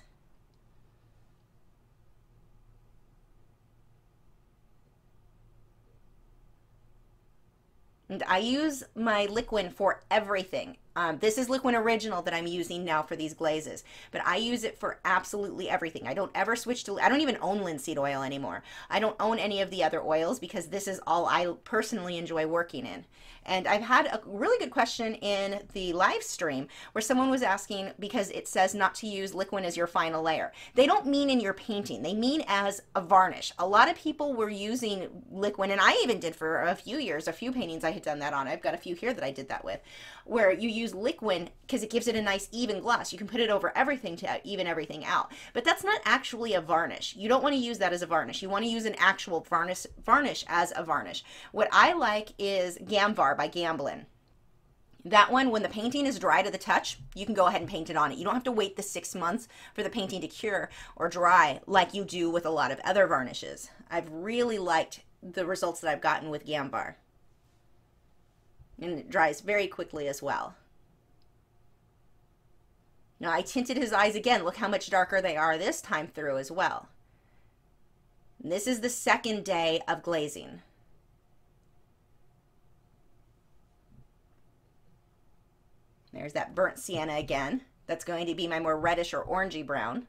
And I use my Liquin for everything. This is Liquin Original that I'm using now for these glazes, but I use it for absolutely everything. I don't ever switch to, I don't even own linseed oil anymore. I don't own any of the other oils because this is all I personally enjoy working in. And I've had a really good question in the live stream where someone was asking, because it says not to use Liquin as your final layer. They don't mean in your painting, they mean as a varnish. A lot of people were using Liquin, and I even did for a few years, a few paintings I had done that on. I've got a few here that I did that with, where you use Liquin because it gives it a nice even gloss. You can put it over everything to even everything out. But that's not actually a varnish. You don't want to use that as a varnish. You want to use an actual varnish as a varnish. What I like is Gamvar by Gamblin. That one, when the painting is dry to the touch, you can go ahead and paint it on it. You don't have to wait the 6 months for the painting to cure or dry like you do with a lot of other varnishes. I've really liked the results that I've gotten with Gamvar. And it dries very quickly as well. Now I tinted his eyes again. Look how much darker they are this time through as well. And this is the second day of glazing. There's that burnt sienna again. That's going to be my more reddish or orangey brown.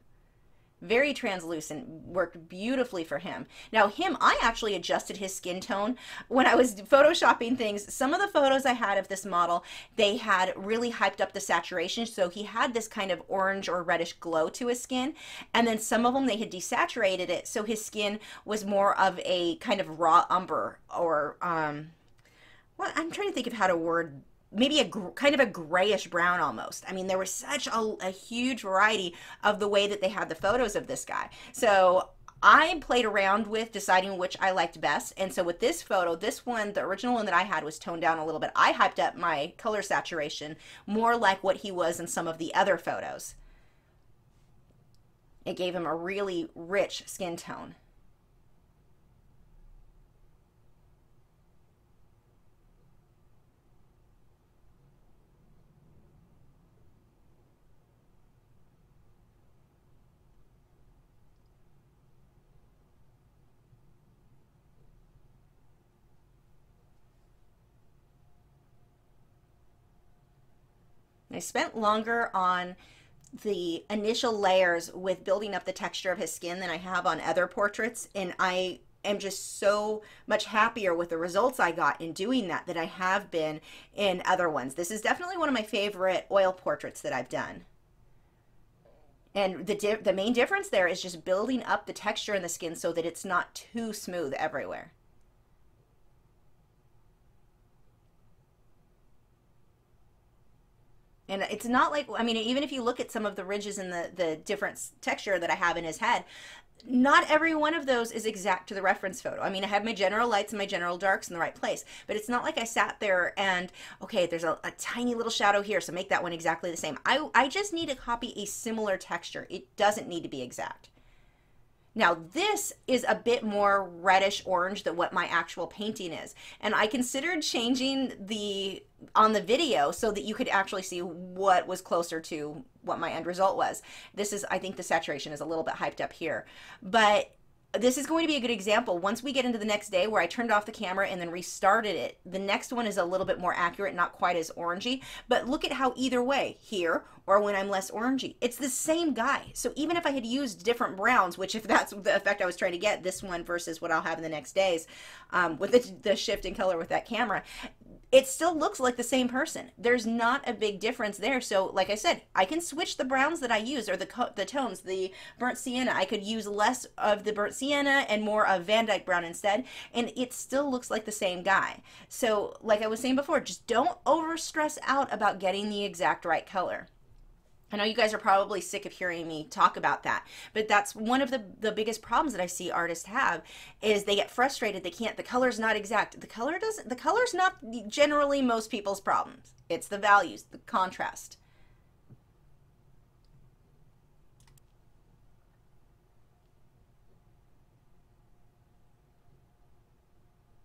Very translucent, worked beautifully for him. Now him, I actually adjusted his skin tone when I was photoshopping things. Some of the photos I had of this model, they had really hyped up the saturation, so he had this kind of orange or reddish glow to his skin. And then some of them, they had desaturated it, so his skin was more of a kind of raw umber, or well, I'm trying to think of how to word, maybe a kind of a grayish brown almost. I mean, there was such a huge variety of the way that they had the photos of this guy. So I played around with deciding which I liked best. And so with this photo, this one, the original one that I had, was toned down a little bit. I hyped up my color saturation more like what he was in some of the other photos. It gave him a really rich skin tone. I spent longer on the initial layers with building up the texture of his skin than I have on other portraits, and I am just so much happier with the results I got in doing that than I have been in other ones. This is definitely one of my favorite oil portraits that I've done. And the main difference there is just building up the texture in the skin so that it's not too smooth everywhere. And it's not like, I mean, even if you look at some of the ridges and the different texture that I have in his head, not every one of those is exact to the reference photo. I mean, I have my general lights and my general darks in the right place, but it's not like I sat there and, okay, there's a tiny little shadow here, so make that one exactly the same. I just need to copy a similar texture. It doesn't need to be exact. Now this is a bit more reddish orange than what my actual painting is. And I considered changing on the video so that you could actually see what was closer to what my end result was. This is, I think the saturation is a little bit hyped up here, but this is going to be a good example. Once we get into the next day where I turned off the camera and then restarted it, the next one is a little bit more accurate, not quite as orangey, but look at how either way, here or when I'm less orangey, it's the same guy. So even if I had used different browns, which if that's the effect I was trying to get, this one versus what I'll have in the next days, with the shift in color with that camera, it still looks like the same person. There's not a big difference there. So like I said, I can switch the browns that I use, or the tones, the burnt sienna. I could use less of the burnt sienna and more of Van Dyke brown instead, and it still looks like the same guy. So like I was saying before, just don't over stress out about getting the exact right color. I know you guys are probably sick of hearing me talk about that, but that's one of the biggest problems that I see artists have is they get frustrated. They can't, the color's not exact. The color's not generally most people's problems. It's the values, the contrast.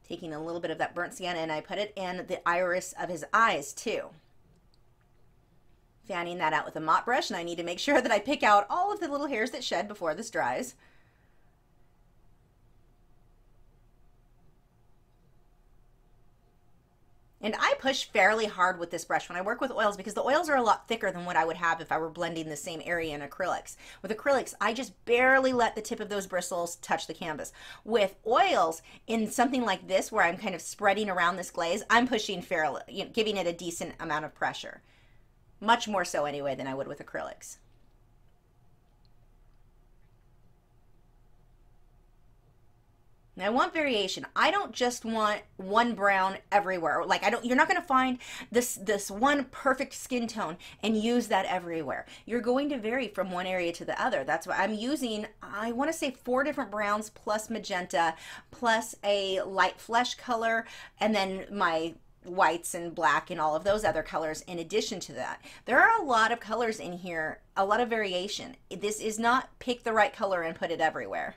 Taking a little bit of that burnt sienna and I put it in the iris of his eyes too. Fanning that out with a mop brush, and I need to make sure that I pick out all of the little hairs that shed before this dries. And I push fairly hard with this brush when I work with oils because the oils are a lot thicker than what I would have if I were blending the same area in acrylics. With acrylics, I just barely let the tip of those bristles touch the canvas. With oils, in something like this where I'm kind of spreading around this glaze, I'm pushing fairly, giving it a decent amount of pressure. Much more so anyway than I would with acrylics. Now I want variation. I don't just want one brown everywhere. Like you're not going to find this one perfect skin tone and use that everywhere. You're going to vary from one area to the other. That's why I'm using, I want to say 4 different browns plus magenta plus a light flesh color and then my whites and black and all of those other colors in addition to that. There are a lot of colors in here, a lot of variation. This is not pick the right color and put it everywhere.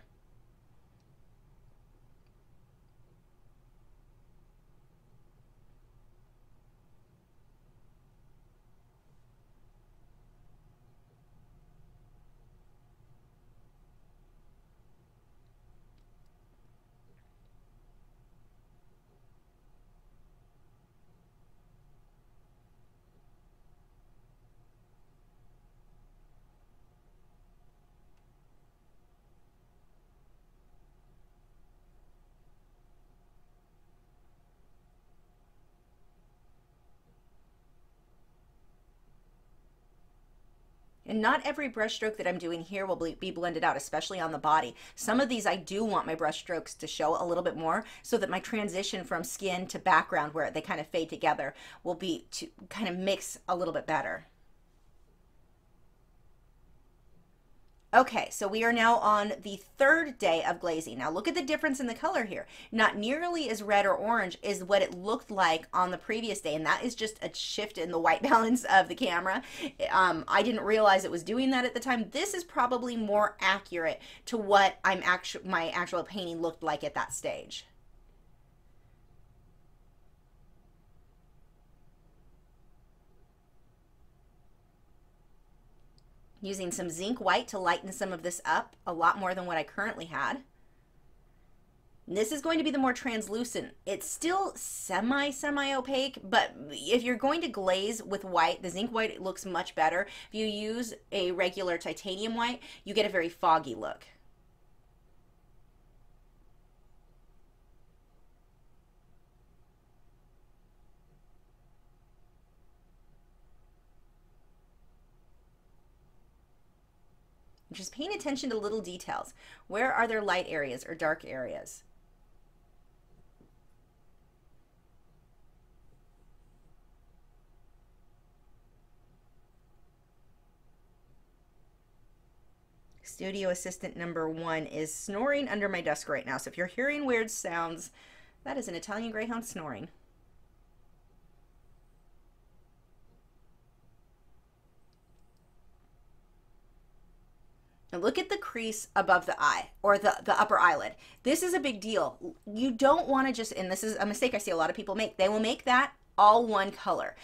And not every brush stroke that I'm doing here will be blended out, especially on the body. Some of these I do want my brush strokes to show a little bit more so that my transition from skin to background where they kind of fade together will be to kind of mix a little bit better. Okay, so we are now on the 3rd day of glazing. Now look at the difference in the color here. Not nearly as red or orange is what it looked like on the previous day, and that is just a shift in the white balance of the camera. I didn't realize it was doing that at the time. This is probably more accurate to what my actual painting looked like at that stage. Using some zinc white to lighten some of this up a lot more than what I currently had. And this is going to be the more translucent. It's still semi-opaque, but if you're going to glaze with white, the zinc white looks much better. If you use a regular titanium white, you get a very foggy look. Just paying attention to little details. Where are there light areas or dark areas? Studio assistant number 1 is snoring under my desk right now. So if you're hearing weird sounds, that is an Italian Greyhound snoring. Now look at the crease above the eye or the upper eyelid. This is a big deal. You don't want to just, and this is a mistake I see a lot of people make, they will make that all one color.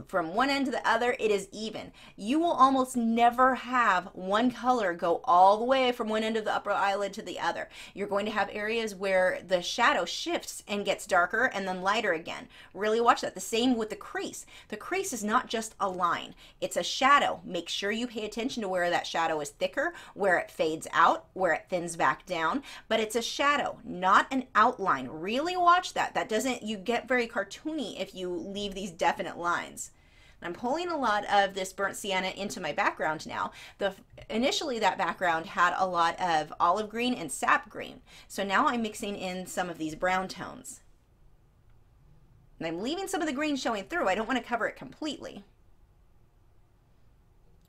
From one end to the other, it is even. You will almost never have one color go all the way from one end of the upper eyelid to the other. You're going to have areas where the shadow shifts and gets darker and then lighter again. Really watch that. The same with the crease. The crease is not just a line. It's a shadow. Make sure you pay attention to where that shadow is thicker, where it fades out, where it thins back down, but it's a shadow, not an outline. Really watch that. That doesn't, you get very cartoony if you leave these definite lines. I'm pulling a lot of this burnt sienna into my background now. Initially that background had a lot of olive green and sap green. So now I'm mixing in some of these brown tones. And I'm leaving some of the green showing through. I don't want to cover it completely.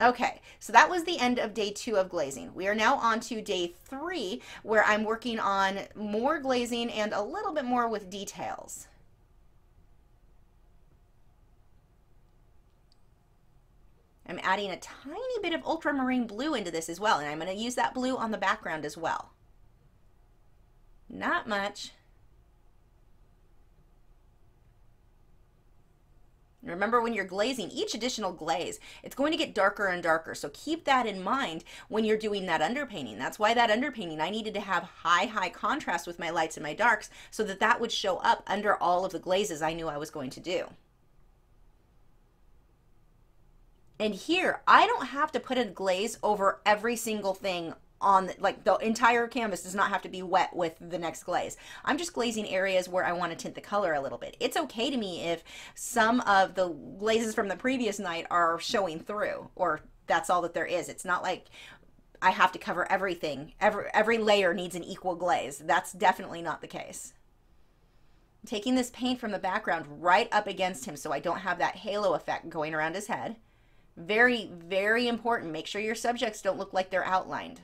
Okay, so that was the end of day 2 of glazing. We are now on to day 3, where I'm working on more glazing and a little bit more with details. I'm adding a tiny bit of ultramarine blue into this as well, and I'm going to use that blue on the background as well. Not much. Remember, when you're glazing, each additional glaze, it's going to get darker and darker. So keep that in mind when you're doing that underpainting. That's why that underpainting, I needed to have high contrast with my lights and my darks so that that would show up under all of the glazes I knew I was going to do. And here, I don't have to put a glaze over every single thing on, like the entire canvas does not have to be wet with the next glaze. I'm just glazing areas where I want to tint the color a little bit. It's okay to me if some of the glazes from the previous night are showing through, or that's all that there is. It's not like I have to cover everything. Every layer needs an equal glaze. That's definitely not the case. Taking this paint from the background right up against him so I don't have that halo effect going around his head. Very, very important. Make sure your subjects don't look like they're outlined.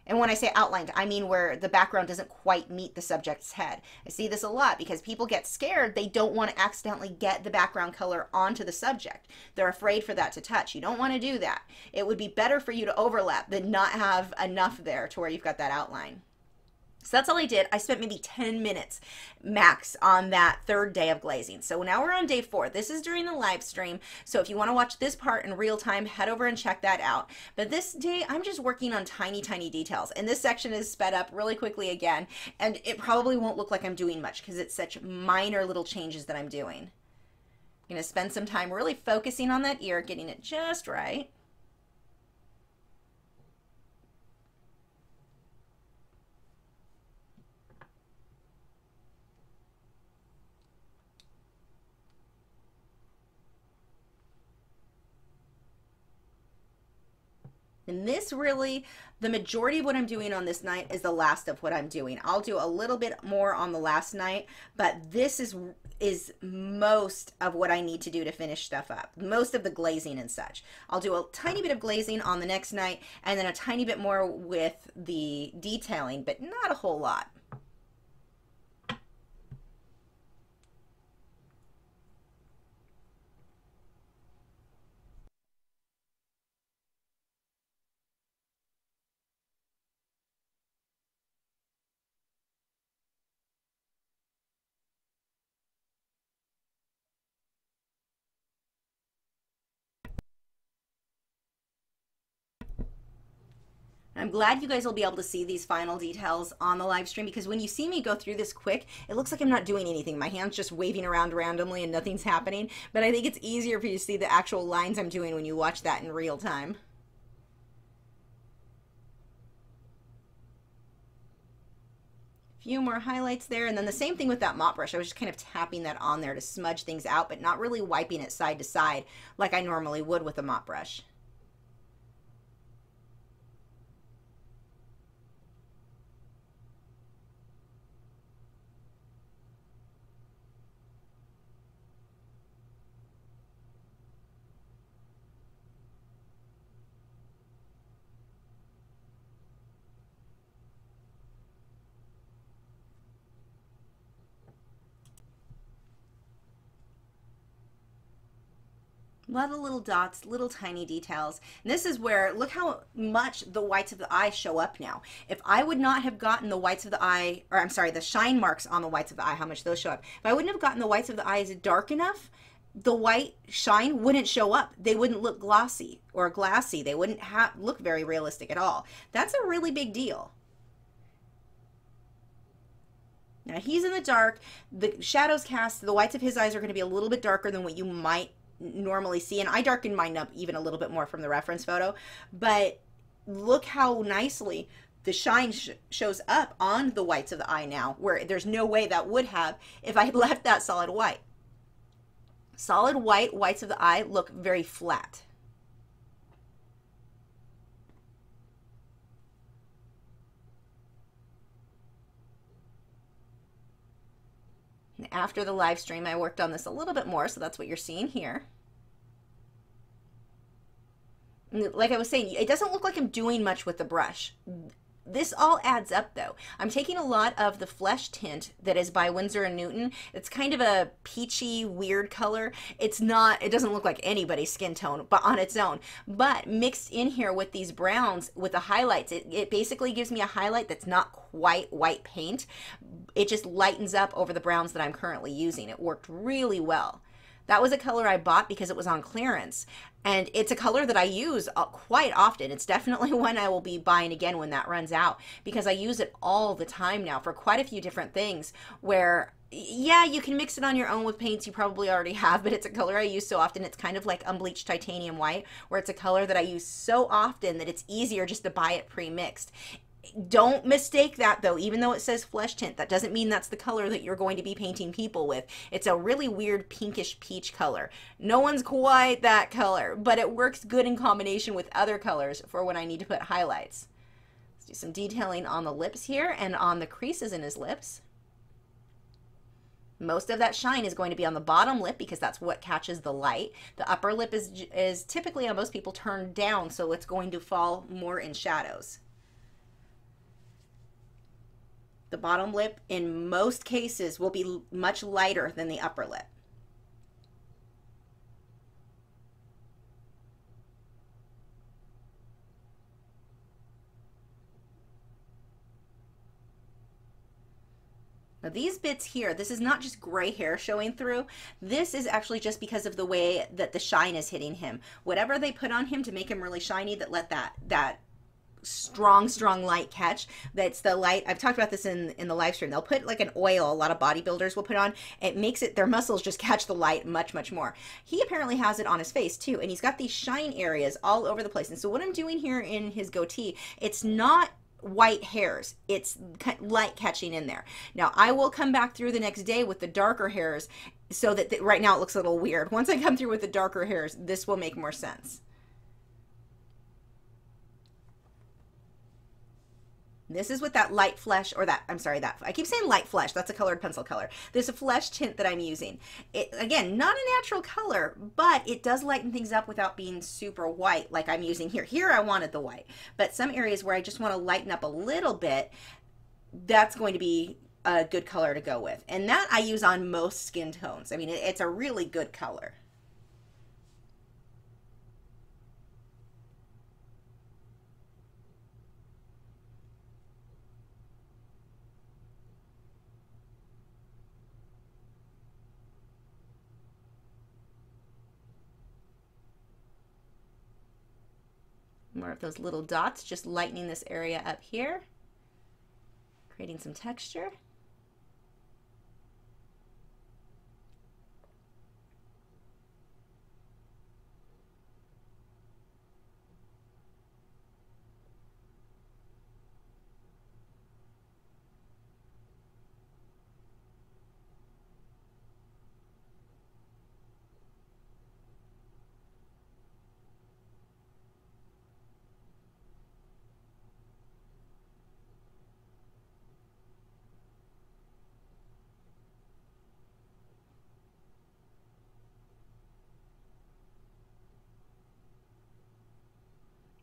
And when I say outlined, I mean where the background doesn't quite meet the subject's head. I see this a lot because people get scared. They don't want to accidentally get the background color onto the subject. They're afraid for that to touch. You don't want to do that. It would be better for you to overlap than not have enough there to where you've got that outline. So that's all I did. I spent maybe 10 minutes max on that third day of glazing. So now we're on day 4. This is during the live stream. So if you want to watch this part in real time, head over and check that out. But this day, I'm just working on tiny details. And this section is sped up really quickly again. And it probably won't look like I'm doing much because it's such minor little changes that I'm doing. I'm going to spend some time really focusing on that ear, getting it just right. And this really, the majority of what I'm doing on this night is the last of what I'm doing. I'll do a little bit more on the last night, but this is most of what I need to do to finish stuff up. Most of the glazing and such. I'll do a tiny bit of glazing on the next night, and then a tiny bit more with the detailing, but not a whole lot. I'm glad you guys will be able to see these final details on the live stream, because when you see me go through this quick, it looks like I'm not doing anything. My hand's just waving around randomly and nothing's happening. But I think it's easier for you to see the actual lines I'm doing when you watch that in real time. Few more highlights there, and then the same thing with that mop brush. I was just kind of tapping that on there to smudge things out, but not really wiping it side to side like I normally would with a mop brush. A lot of little dots, little tiny details. And this is where, look how much the whites of the eye show up now. If I would not have gotten the whites of the eye, or I'm sorry, the shine marks on the whites of the eye, how much those show up. If I wouldn't have gotten the whites of the eyes dark enough, the white shine wouldn't show up. They wouldn't look glossy or glassy. They wouldn't look very realistic at all. That's a really big deal. Now he's in the dark. The shadows cast, the whites of his eyes are going to be a little bit darker than what you might normally see, and I darkened mine up even a little bit more from the reference photo, but look how nicely the shine shows up on the whites of the eye now, where there's no way that would have if I had left that solid white. Solid white whites of the eye look very flat. And after the live stream, I worked on this a little bit more, so that's what you're seeing here. Like I was saying, it doesn't look like I'm doing much with the brush. This all adds up though. I'm taking a lot of the flesh tint that is by Winsor and Newton. It's kind of a peachy, weird color. It doesn't look like anybody's skin tone, but on its own. But mixed in here with these browns, with the highlights, it basically gives me a highlight that's not quite white paint. It just lightens up over the browns that I'm currently using. It worked really well. That was a color I bought because it was on clearance. And it's a color that I use quite often. It's definitely one I will be buying again when that runs out, because I use it all the time now for quite a few different things where, yeah, you can mix it on your own with paints you probably already have, but it's a color I use so often. It's kind of like unbleached titanium white, where it's a color that I use so often that it's easier just to buy it pre-mixed. Don't mistake that though. Even though it says flesh tint, that doesn't mean that's the color that you're going to be painting people with. It's a really weird pinkish peach color. No one's quite that color, but it works good in combination with other colors for when I need to put highlights. Let's do some detailing on the lips here and on the creases in his lips. Most of that shine is going to be on the bottom lip because that's what catches the light. The upper lip is typically on most people turned down, so it's going to fall more in shadows. The bottom lip, in most cases, will be much lighter than the upper lip. Now these bits here, this is not just gray hair showing through. This is actually just because of the way that the shine is hitting him. Whatever they put on him to make him really shiny, that let that strong light catch. That's the light. I've talked about this in the live stream. They'll put like an oil, a lot of bodybuilders will put on. It makes it, their muscles just catch the light much more. He apparently has it on his face too, and he's got these shine areas all over the place. And so what I'm doing here in his goatee, it's not white hairs, it's light catching in there. Now I will come back through the next day with the darker hairs, so that right now it looks a little weird. Once I come through with the darker hairs, this will make more sense. This is with that light flesh, or that, I'm sorry, that, I keep saying light flesh, that's a colored pencil color. There's a flesh tint that I'm using. It, again, not a natural color, but it does lighten things up without being super white like I'm using here. Here I wanted the white, but some areas where I just want to lighten up a little bit, that's going to be a good color to go with. And that I use on most skin tones. I mean, it's a really good color. More of those little dots, just lightening this area up here, creating some texture.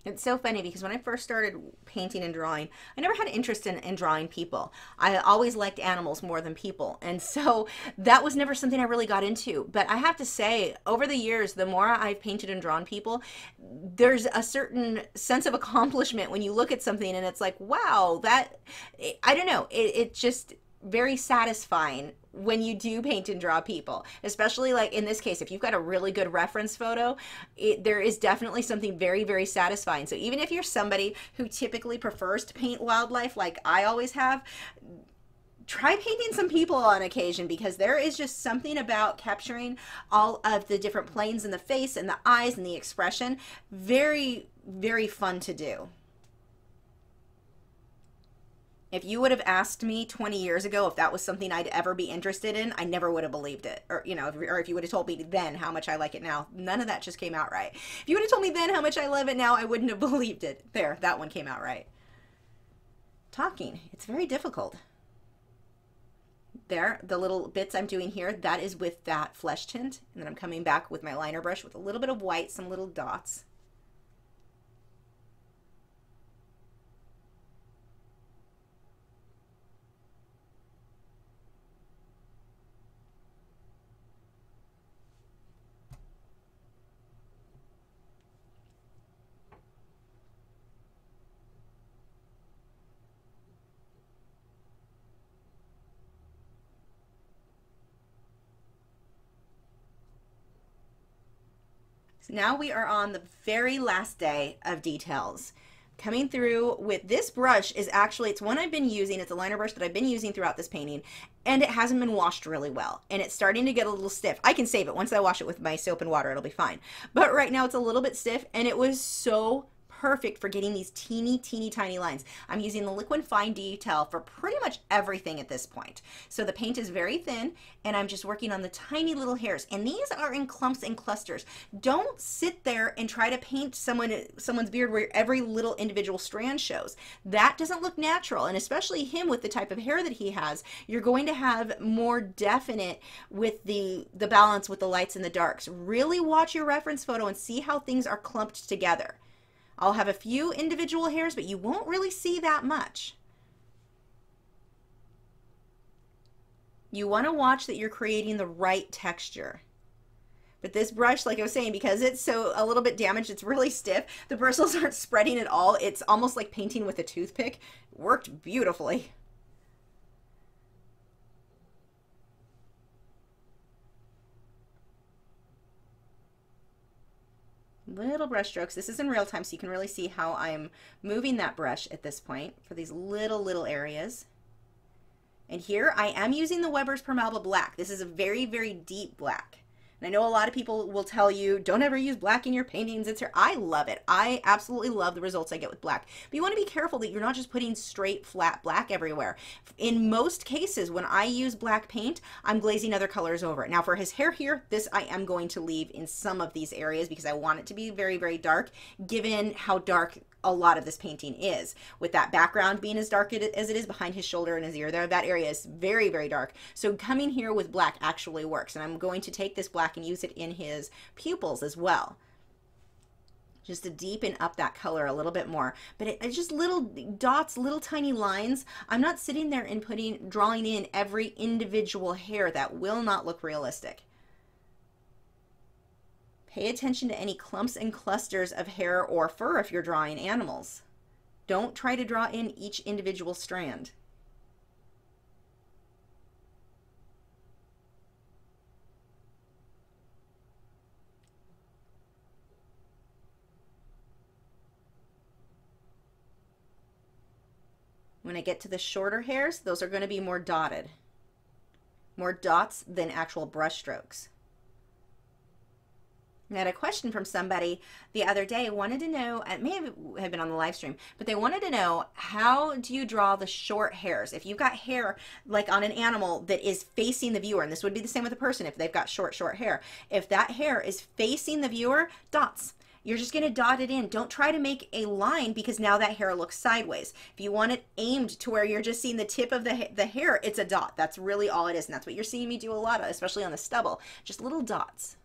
It's so funny because when I first started painting and drawing, I never had an interest in drawing people. I always liked animals more than people. And so that was never something I really got into. But I have to say, over the years, the more I've painted and drawn people, there's a certain sense of accomplishment when you look at something and it's like, wow, that, I don't know, it's just very satisfying when you do paint and draw people, especially like in this case, if you've got a really good reference photo, there is definitely something very satisfying. So even if you're somebody who typically prefers to paint wildlife like I always have, try painting some people on occasion, because there is just something about capturing all of the different planes in the face and the eyes and the expression. Very fun to do. If you would have asked me 20 years ago if that was something I'd ever be interested in, I never would have believed it. Or, you know, or if you would have told me then how much I like it now, none of that just came out right. If you would have told me then how much I love it now, I wouldn't have believed it. There, that one came out right. Talking, it's very difficult. There, the little bits I'm doing here, that is with that flesh tint. And then I'm coming back with my liner brush with a little bit of white, some little dots. Now we are on the very last day of details. Coming through with this brush is actually, it's one I've been using. It's a liner brush that I've been using throughout this painting, and it hasn't been washed really well. And it's starting to get a little stiff. I can save it. Once I wash it with my soap and water, it'll be fine. But right now it's a little bit stiff, and it was so perfect for getting these teeny tiny lines. I'm using the Liquin Fine Detail for pretty much everything at this point. So the paint is very thin, and I'm just working on the tiny little hairs, and these are in clumps and clusters. Don't sit there and try to paint someone's beard where every little individual strand shows. That doesn't look natural, and especially him with the type of hair that he has, you're going to have more definite with the balance with the lights and the darks. Really watch your reference photo and see how things are clumped together. I'll have a few individual hairs, but you won't really see that much. You want to watch that you're creating the right texture. But this brush, like I was saying, because it's so a little bit damaged, it's really stiff. The bristles aren't spreading at all. It's almost like painting with a toothpick. It worked beautifully. Little brush strokes. This is in real time, so you can really see how I'm moving that brush at this point for these little areas. And here I am using the Weber's Permalba black. This is a very deep black. And I know a lot of people will tell you, don't ever use black in your paintings. I love it. I absolutely love the results I get with black. But you want to be careful that you're not just putting straight, flat black everywhere. In most cases, when I use black paint, I'm glazing other colors over it. Now for his hair here, this I am going to leave in some of these areas because I want it to be very dark, given how dark a lot of this painting is, with that background being as dark as it is behind his shoulder and his ear there. That area is very dark. So coming here with black actually works, and I'm going to take this black and use it in his pupils as well, just to deepen up that color a little bit more. But it's just little dots, little tiny lines. I'm not sitting there and drawing in every individual hair. That will not look realistic. Pay attention to any clumps and clusters of hair or fur if you're drawing animals. Don't try to draw in each individual strand. When I get to the shorter hairs, those are going to be more dotted. More dots than actual brush strokes. I had a question from somebody the other day, wanted to know, it may have been on the live stream, but they wanted to know, how do you draw the short hairs? If you've got hair like on an animal that is facing the viewer, and this would be the same with a person if they've got short hair. If that hair is facing the viewer, dots. You're just going to dot it in. Don't try to make a line because now that hair looks sideways. If you want it aimed to where you're just seeing the tip of the hair, it's a dot. That's really all it is, and that's what you're seeing me do a lot of, especially on the stubble. Just little dots.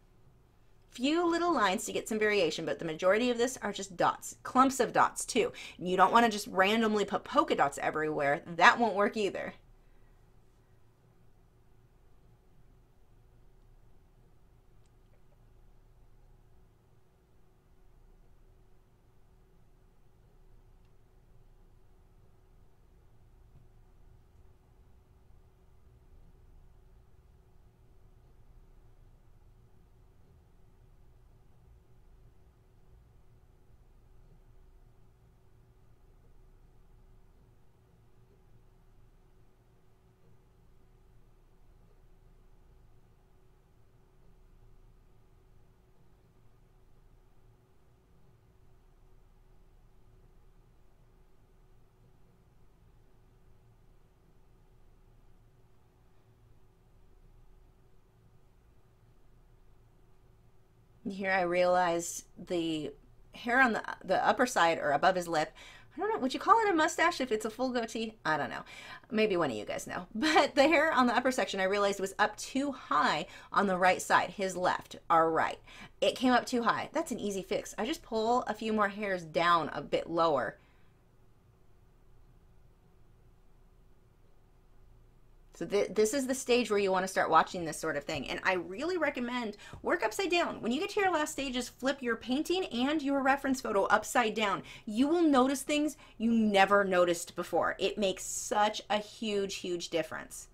Few little lines to get some variation, but the majority of this are just dots, clumps of dots too. You don't want to just randomly put polka dots everywhere. That won't work either. Here I realize the hair on the upper side or above his lip, I don't know, would you call it a mustache if it's a full goatee? I don't know. Maybe one of you guys know. But the hair on the upper section I realized was up too high on the right side, his left, our right. It came up too high. That's an easy fix. I just pull a few more hairs down a bit lower. So this is the stage where you want to start watching this sort of thing. And I really recommend work upside down. When you get to your last stages, flip your painting and your reference photo upside down. You will notice things you never noticed before. It makes such a huge difference.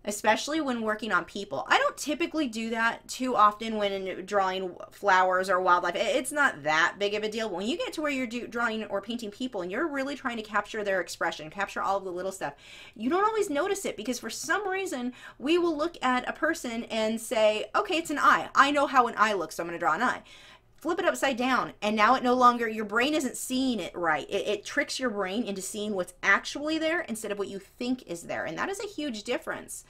especially when working on people. I don't typically do that too often when drawing flowers or wildlife. It's not that big of a deal. But when you get to where you're drawing or painting people and you're really trying to capture their expression, capture all of the little stuff, you don't always notice it because for some reason we will look at a person and say, okay, it's an eye. I know how an eye looks, so I'm going to draw an eye. Flip it upside down, and now it no longer, your brain isn't seeing it right. It tricks your brain into seeing what's actually there instead of what you think is there, and that is a huge difference.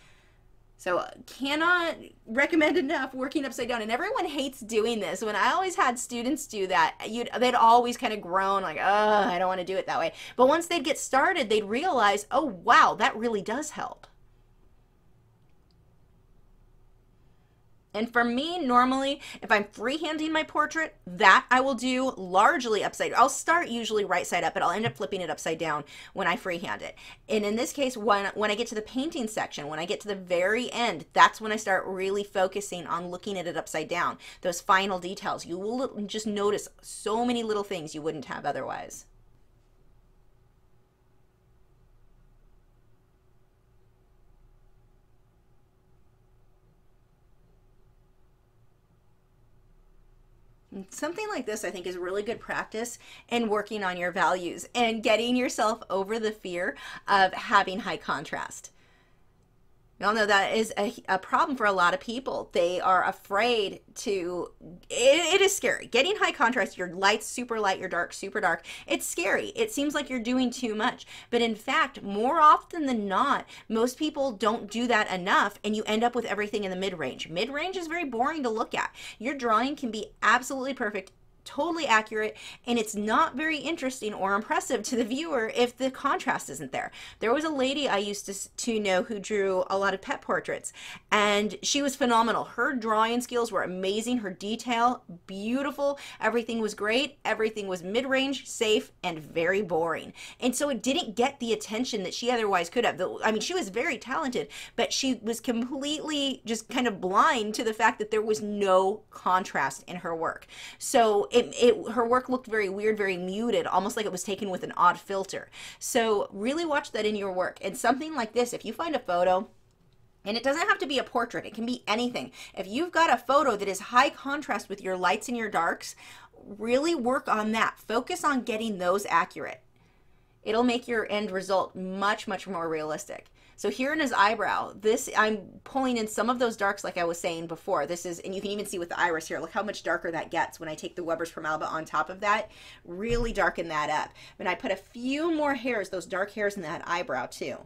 So cannot recommend enough working upside down, and everyone hates doing this. When I always had students do that, they'd always kind of groan like, oh, I don't want to do it that way. But once they'd get started, they'd realize, oh, wow, that really does help. And for me, normally, if I'm freehanding my portrait, that I will do largely upside down. I'll start usually right side up, but I'll end up flipping it upside down when I freehand it. And in this case, when I get to the painting section, when I get to the very end, that's when I start really focusing on looking at it upside down. Those final details. You will just notice so many little things you wouldn't have otherwise. Something like this, I think, is really good practice in working on your values and getting yourself over the fear of having high contrast. We all know that is a problem for a lot of people. They are afraid to, it is scary. Getting high contrast, your light's super light, your dark super dark, it's scary. It seems like you're doing too much. But in fact, more often than not, most people don't do that enough, and you end up with everything in the mid-range. Mid-range is very boring to look at. Your drawing can be absolutely perfect, totally accurate, and it's not very interesting or impressive to the viewer if the contrast isn't there. There was a lady I used to know who drew a lot of pet portraits, and she was phenomenal. Her drawing skills were amazing, her detail beautiful, everything was great, everything was mid-range, safe, and very boring. And so it didn't get the attention that she otherwise could have. I mean, she was very talented, but she was completely just kind of blind to the fact that there was no contrast in her work. So her work looked very weird, very muted, almost like it was taken with an odd filter. So really watch that in your work. And something like this, if you find a photo, and it doesn't have to be a portrait, it can be anything. If you've got a photo that is high contrast with your lights and your darks, really work on that. Focus on getting those accurate. It'll make your end result much, much more realistic. So here in his eyebrow, this, I'm pulling in some of those darks like I was saying before. This is, and you can even see with the iris here, look how much darker that gets when I take the Weber's Permalba on top of that. Really darken that up. And I put a few more hairs, those dark hairs in that eyebrow too.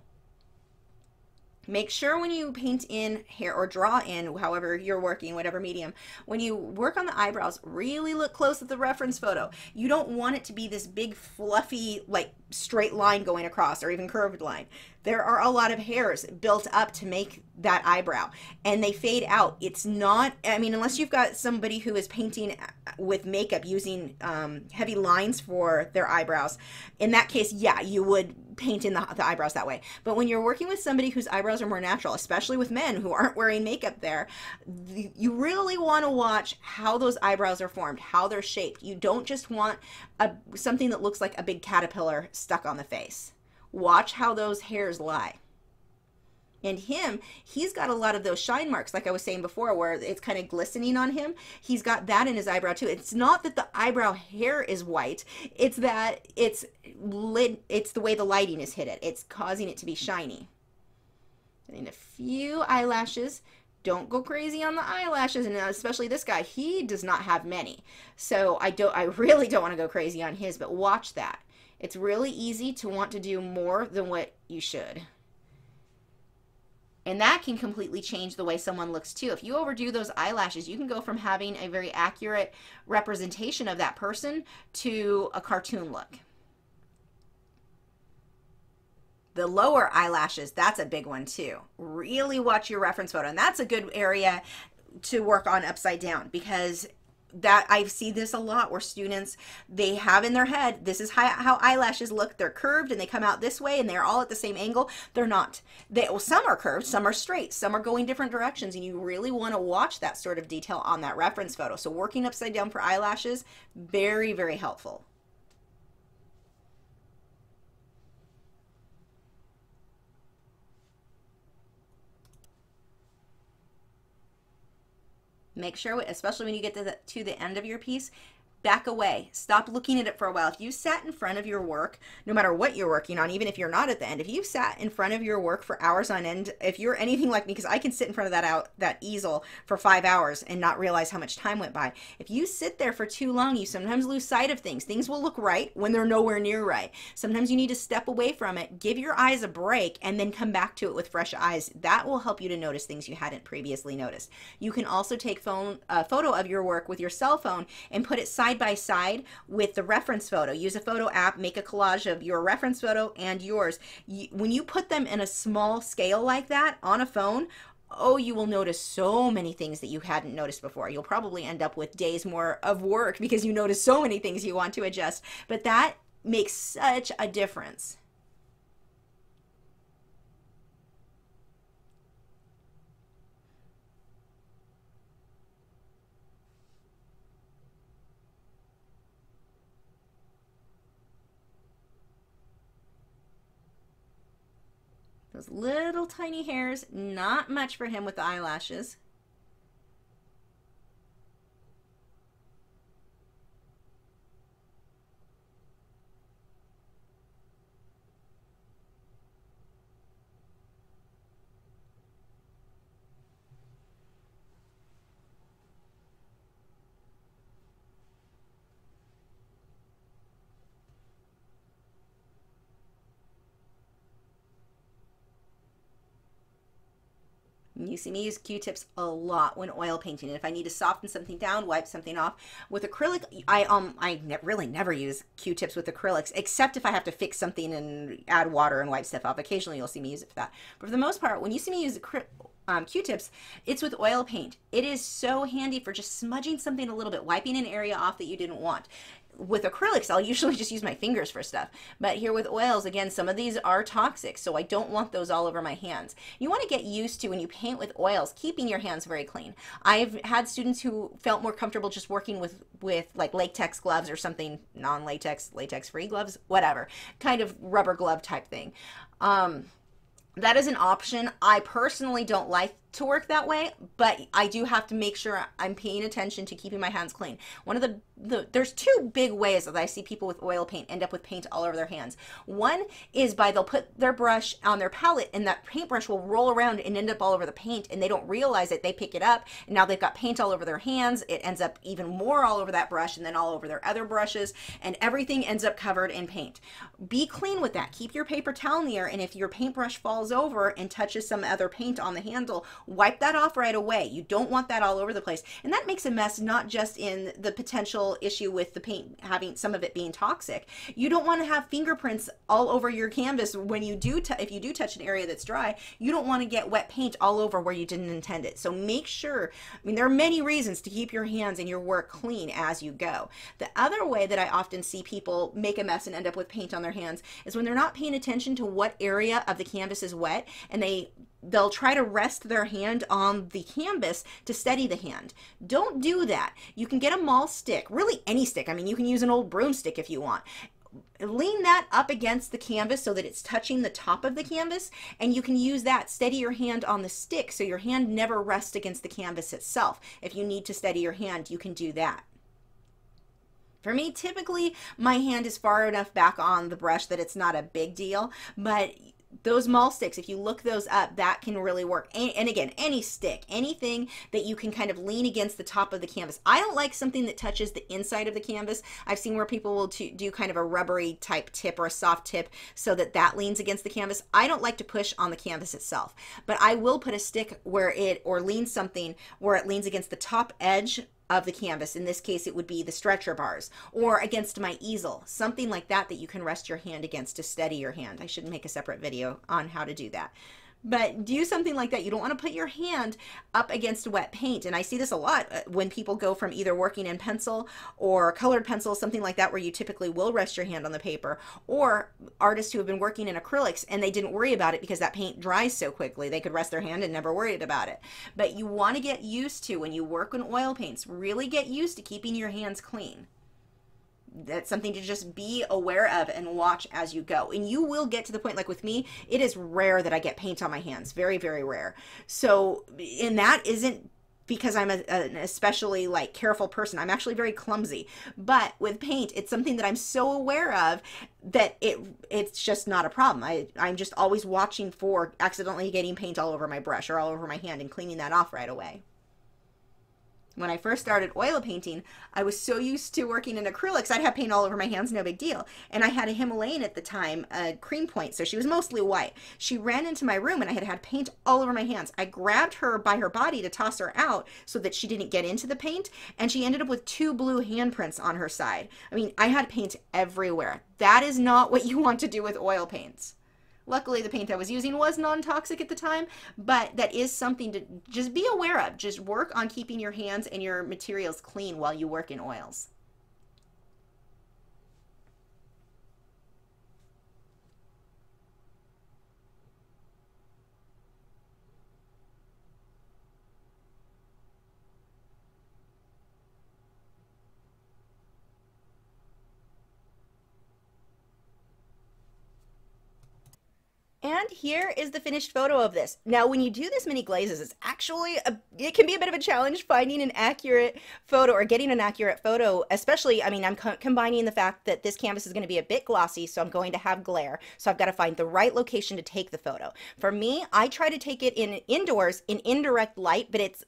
Make sure when you paint in hair or draw in, however you're working, whatever medium, when you work on the eyebrows, really look close at the reference photo. You don't want it to be this big fluffy, like straight line going across or even curved line. There are a lot of hairs built up to make that eyebrow, and they fade out. It's not, I mean, unless you've got somebody who is painting with makeup using heavy lines for their eyebrows. In that case, yeah, you would paint in the eyebrows that way. But when you're working with somebody whose eyebrows are more natural, especially with men who aren't wearing makeup there, you really want to watch how those eyebrows are formed, how they're shaped. You don't just want something that looks like a big caterpillar stuck on the face. Watch how those hairs lie. And he's got a lot of those shine marks, like I was saying before, where it's kind of glistening on him. He's got that in his eyebrow too. It's not that the eyebrow hair is white, it's that it's the way the lighting has hit it. It's causing it to be shiny. And a few eyelashes. Don't go crazy on the eyelashes, and especially this guy, he does not have many. So I really don't want to go crazy on his, but watch that. It's really easy to want to do more than what you should. And that can completely change the way someone looks too. If you overdo those eyelashes, you can go from having a very accurate representation of that person to a cartoon look. The lower eyelashes, that's a big one too. Really watch your reference photo. And that's a good area to work on upside down, because that I see this a lot where students, they have in their head, this is how eyelashes look. They're curved and they come out this way and they're all at the same angle. They're not. Well, some are curved, some are straight, some are going different directions, and you really want to watch that sort of detail on that reference photo. So working upside down for eyelashes, very, very helpful. Make sure, especially when you get to the end of your piece, back away. Stop looking at it for a while. If you sat in front of your work, no matter what you're working on, even if you're not at the end, if you sat in front of your work for hours on end, if you're anything like me, because I can sit in front of that easel for 5 hours and not realize how much time went by. If you sit there for too long, you sometimes lose sight of things. Things will look right when they're nowhere near right. Sometimes you need to step away from it, give your eyes a break, and then come back to it with fresh eyes. That will help you to notice things you hadn't previously noticed. You can also take a photo of your work with your cell phone and put it side by side with the reference photo. Use a photo app, make a collage of your reference photo and yours. When you put them in a small scale like that on a phone, oh, you will notice so many things that you hadn't noticed before. You'll probably end up with days more of work because you notice so many things you want to adjust. But that makes such a difference. Those little tiny hairs, not much for him with the eyelashes. You see me use Q-tips a lot when oil painting. And if I need to soften something down, wipe something off. With acrylic, I really never use Q-tips with acrylics, except if I have to fix something and add water and wipe stuff off. Occasionally you'll see me use it for that. But for the most part, when you see me use Q-tips, it's with oil paint. It is so handy for just smudging something a little bit, wiping an area off that you didn't want. With acrylics, I'll usually just use my fingers for stuff. But here with oils, again, some of these are toxic, so I don't want those all over my hands. You want to get used to, when you paint with oils, keeping your hands very clean. I've had students who felt more comfortable just working with like latex gloves or something, non-latex, latex-free gloves, whatever, kind of rubber glove type thing. That is an option. I personally don't like to work that way, but I do have to make sure I'm paying attention to keeping my hands clean. One of there's two big ways that I see people with oil paint end up with paint all over their hands. One is they'll put their brush on their palette and that paintbrush will roll around and end up all over the paint and they don't realize it. They pick it up and now they've got paint all over their hands. It ends up even more all over that brush and then all over their other brushes, and everything ends up covered in paint. Be clean with that. Keep your paper towel near, and if your paintbrush falls over and touches some other paint on the handle, wipe that off right away. You don't want that all over the place. And that makes a mess, not just in the potential issue with the paint having some of it being toxic. You don't want to have fingerprints all over your canvas when you do, if you do touch an area that's dry. You don't want to get wet paint all over where you didn't intend it. So make sure, I mean, there are many reasons to keep your hands and your work clean as you go. The other way that I often see people make a mess and end up with paint on their hands is when they're not paying attention to what area of the canvas is wet, and they'll try to rest their hand on the canvas to steady the hand. Don't do that. You can get a maul stick, really any stick. I mean, you can use an old broomstick if you want. Lean that up against the canvas so that it's touching the top of the canvas, and you can use that. Steady your hand on the stick so your hand never rests against the canvas itself. If you need to steady your hand, you can do that. For me, typically my hand is far enough back on the brush that it's not a big deal, but those maul sticks, if you look those up, that can really work. And again, any stick, anything that you can kind of lean against the top of the canvas. I don't like something that touches the inside of the canvas. I've seen where people will do kind of a rubbery type tip or a soft tip so that that leans against the canvas. I don't like to push on the canvas itself, but I will put a stick or lean something where it leans against the top edge of the canvas. In this case, it would be the stretcher bars, or against my easel, something like that that you can rest your hand against to steady your hand. I should make a separate video on how to do that. But do something like that. You don't want to put your hand up against wet paint. And I see this a lot when people go from either working in pencil or colored pencil, something like that, where you typically will rest your hand on the paper, or artists who have been working in acrylics and they didn't worry about it because that paint dries so quickly. They could rest their hand and never worried about it. But you want to get used to, when you work on oil paints, really get used to keeping your hands clean. That's something to just be aware of and watch as you go. And you will get to the point, like with me, it is rare that I get paint on my hands. Very, very rare. So, and that isn't because I'm an especially like careful person. I'm actually very clumsy, but with paint, it's something that I'm so aware of that it's just not a problem. I'm just always watching for accidentally getting paint all over my brush or all over my hand and cleaning that off right away. When I first started oil painting, I was so used to working in acrylics, I'd have paint all over my hands, no big deal. And I had a Himalayan at the time, a cream point, so she was mostly white. She ran into my room and I had paint all over my hands. I grabbed her by her body to toss her out so that she didn't get into the paint, and she ended up with 2 blue handprints on her side. I mean, I had paint everywhere. That is not what you want to do with oil paints. Luckily, the paint I was using was non-toxic at the time, but that is something to just be aware of. Just work on keeping your hands and your materials clean while you work in oils. And here is the finished photo of this. Now, when you do this many glazes, it's actually, it can be a bit of a challenge finding an accurate photo or getting an accurate photo, especially, I mean, I'm combining the fact that this canvas is going to be a bit glossy, so I'm going to have glare. So I've got to find the right location to take the photo. For me, I try to take it indoors in indirect light, but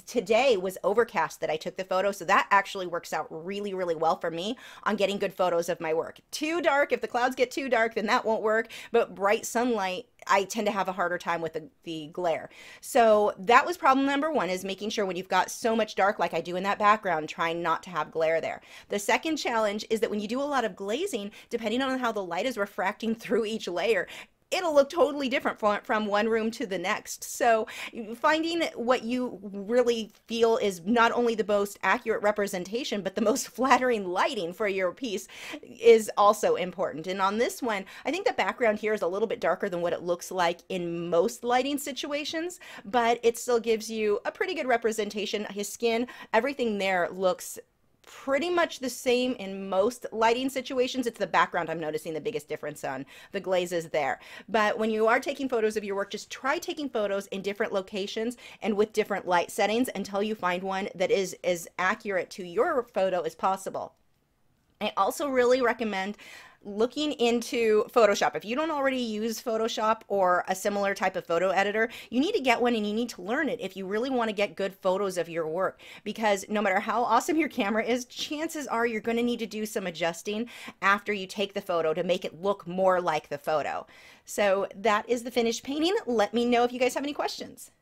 today was overcast that I took the photo, so that actually works out really, really well for me on getting good photos of my work. Too dark, if the clouds get too dark, then that won't work, but bright sunlight, I tend to have a harder time with the glare. So that was problem number 1, is making sure when you've got so much dark like I do in that background, trying not to have glare there. The second challenge is that when you do a lot of glazing, depending on how the light is refracting through each layer, it'll look totally different from one room to the next. So finding what you really feel is not only the most accurate representation, but the most flattering lighting for your piece is also important. And on this one, I think the background here is a little bit darker than what it looks like in most lighting situations, but it still gives you a pretty good representation. His skin, everything there looks pretty much the same in most lighting situations. It's the background I'm noticing the biggest difference on. The glazes there. But when you are taking photos of your work, just try taking photos in different locations and with different light settings until you find one that is as accurate to your photo as possible. I also really recommend looking into Photoshop. If you don't already use Photoshop or a similar type of photo editor, you need to get one and you need to learn it if you really want to get good photos of your work, because no matter how awesome your camera is, chances are you're going to need to do some adjusting after you take the photo to make it look more like the photo. So that is the finished painting. Let me know if you guys have any questions.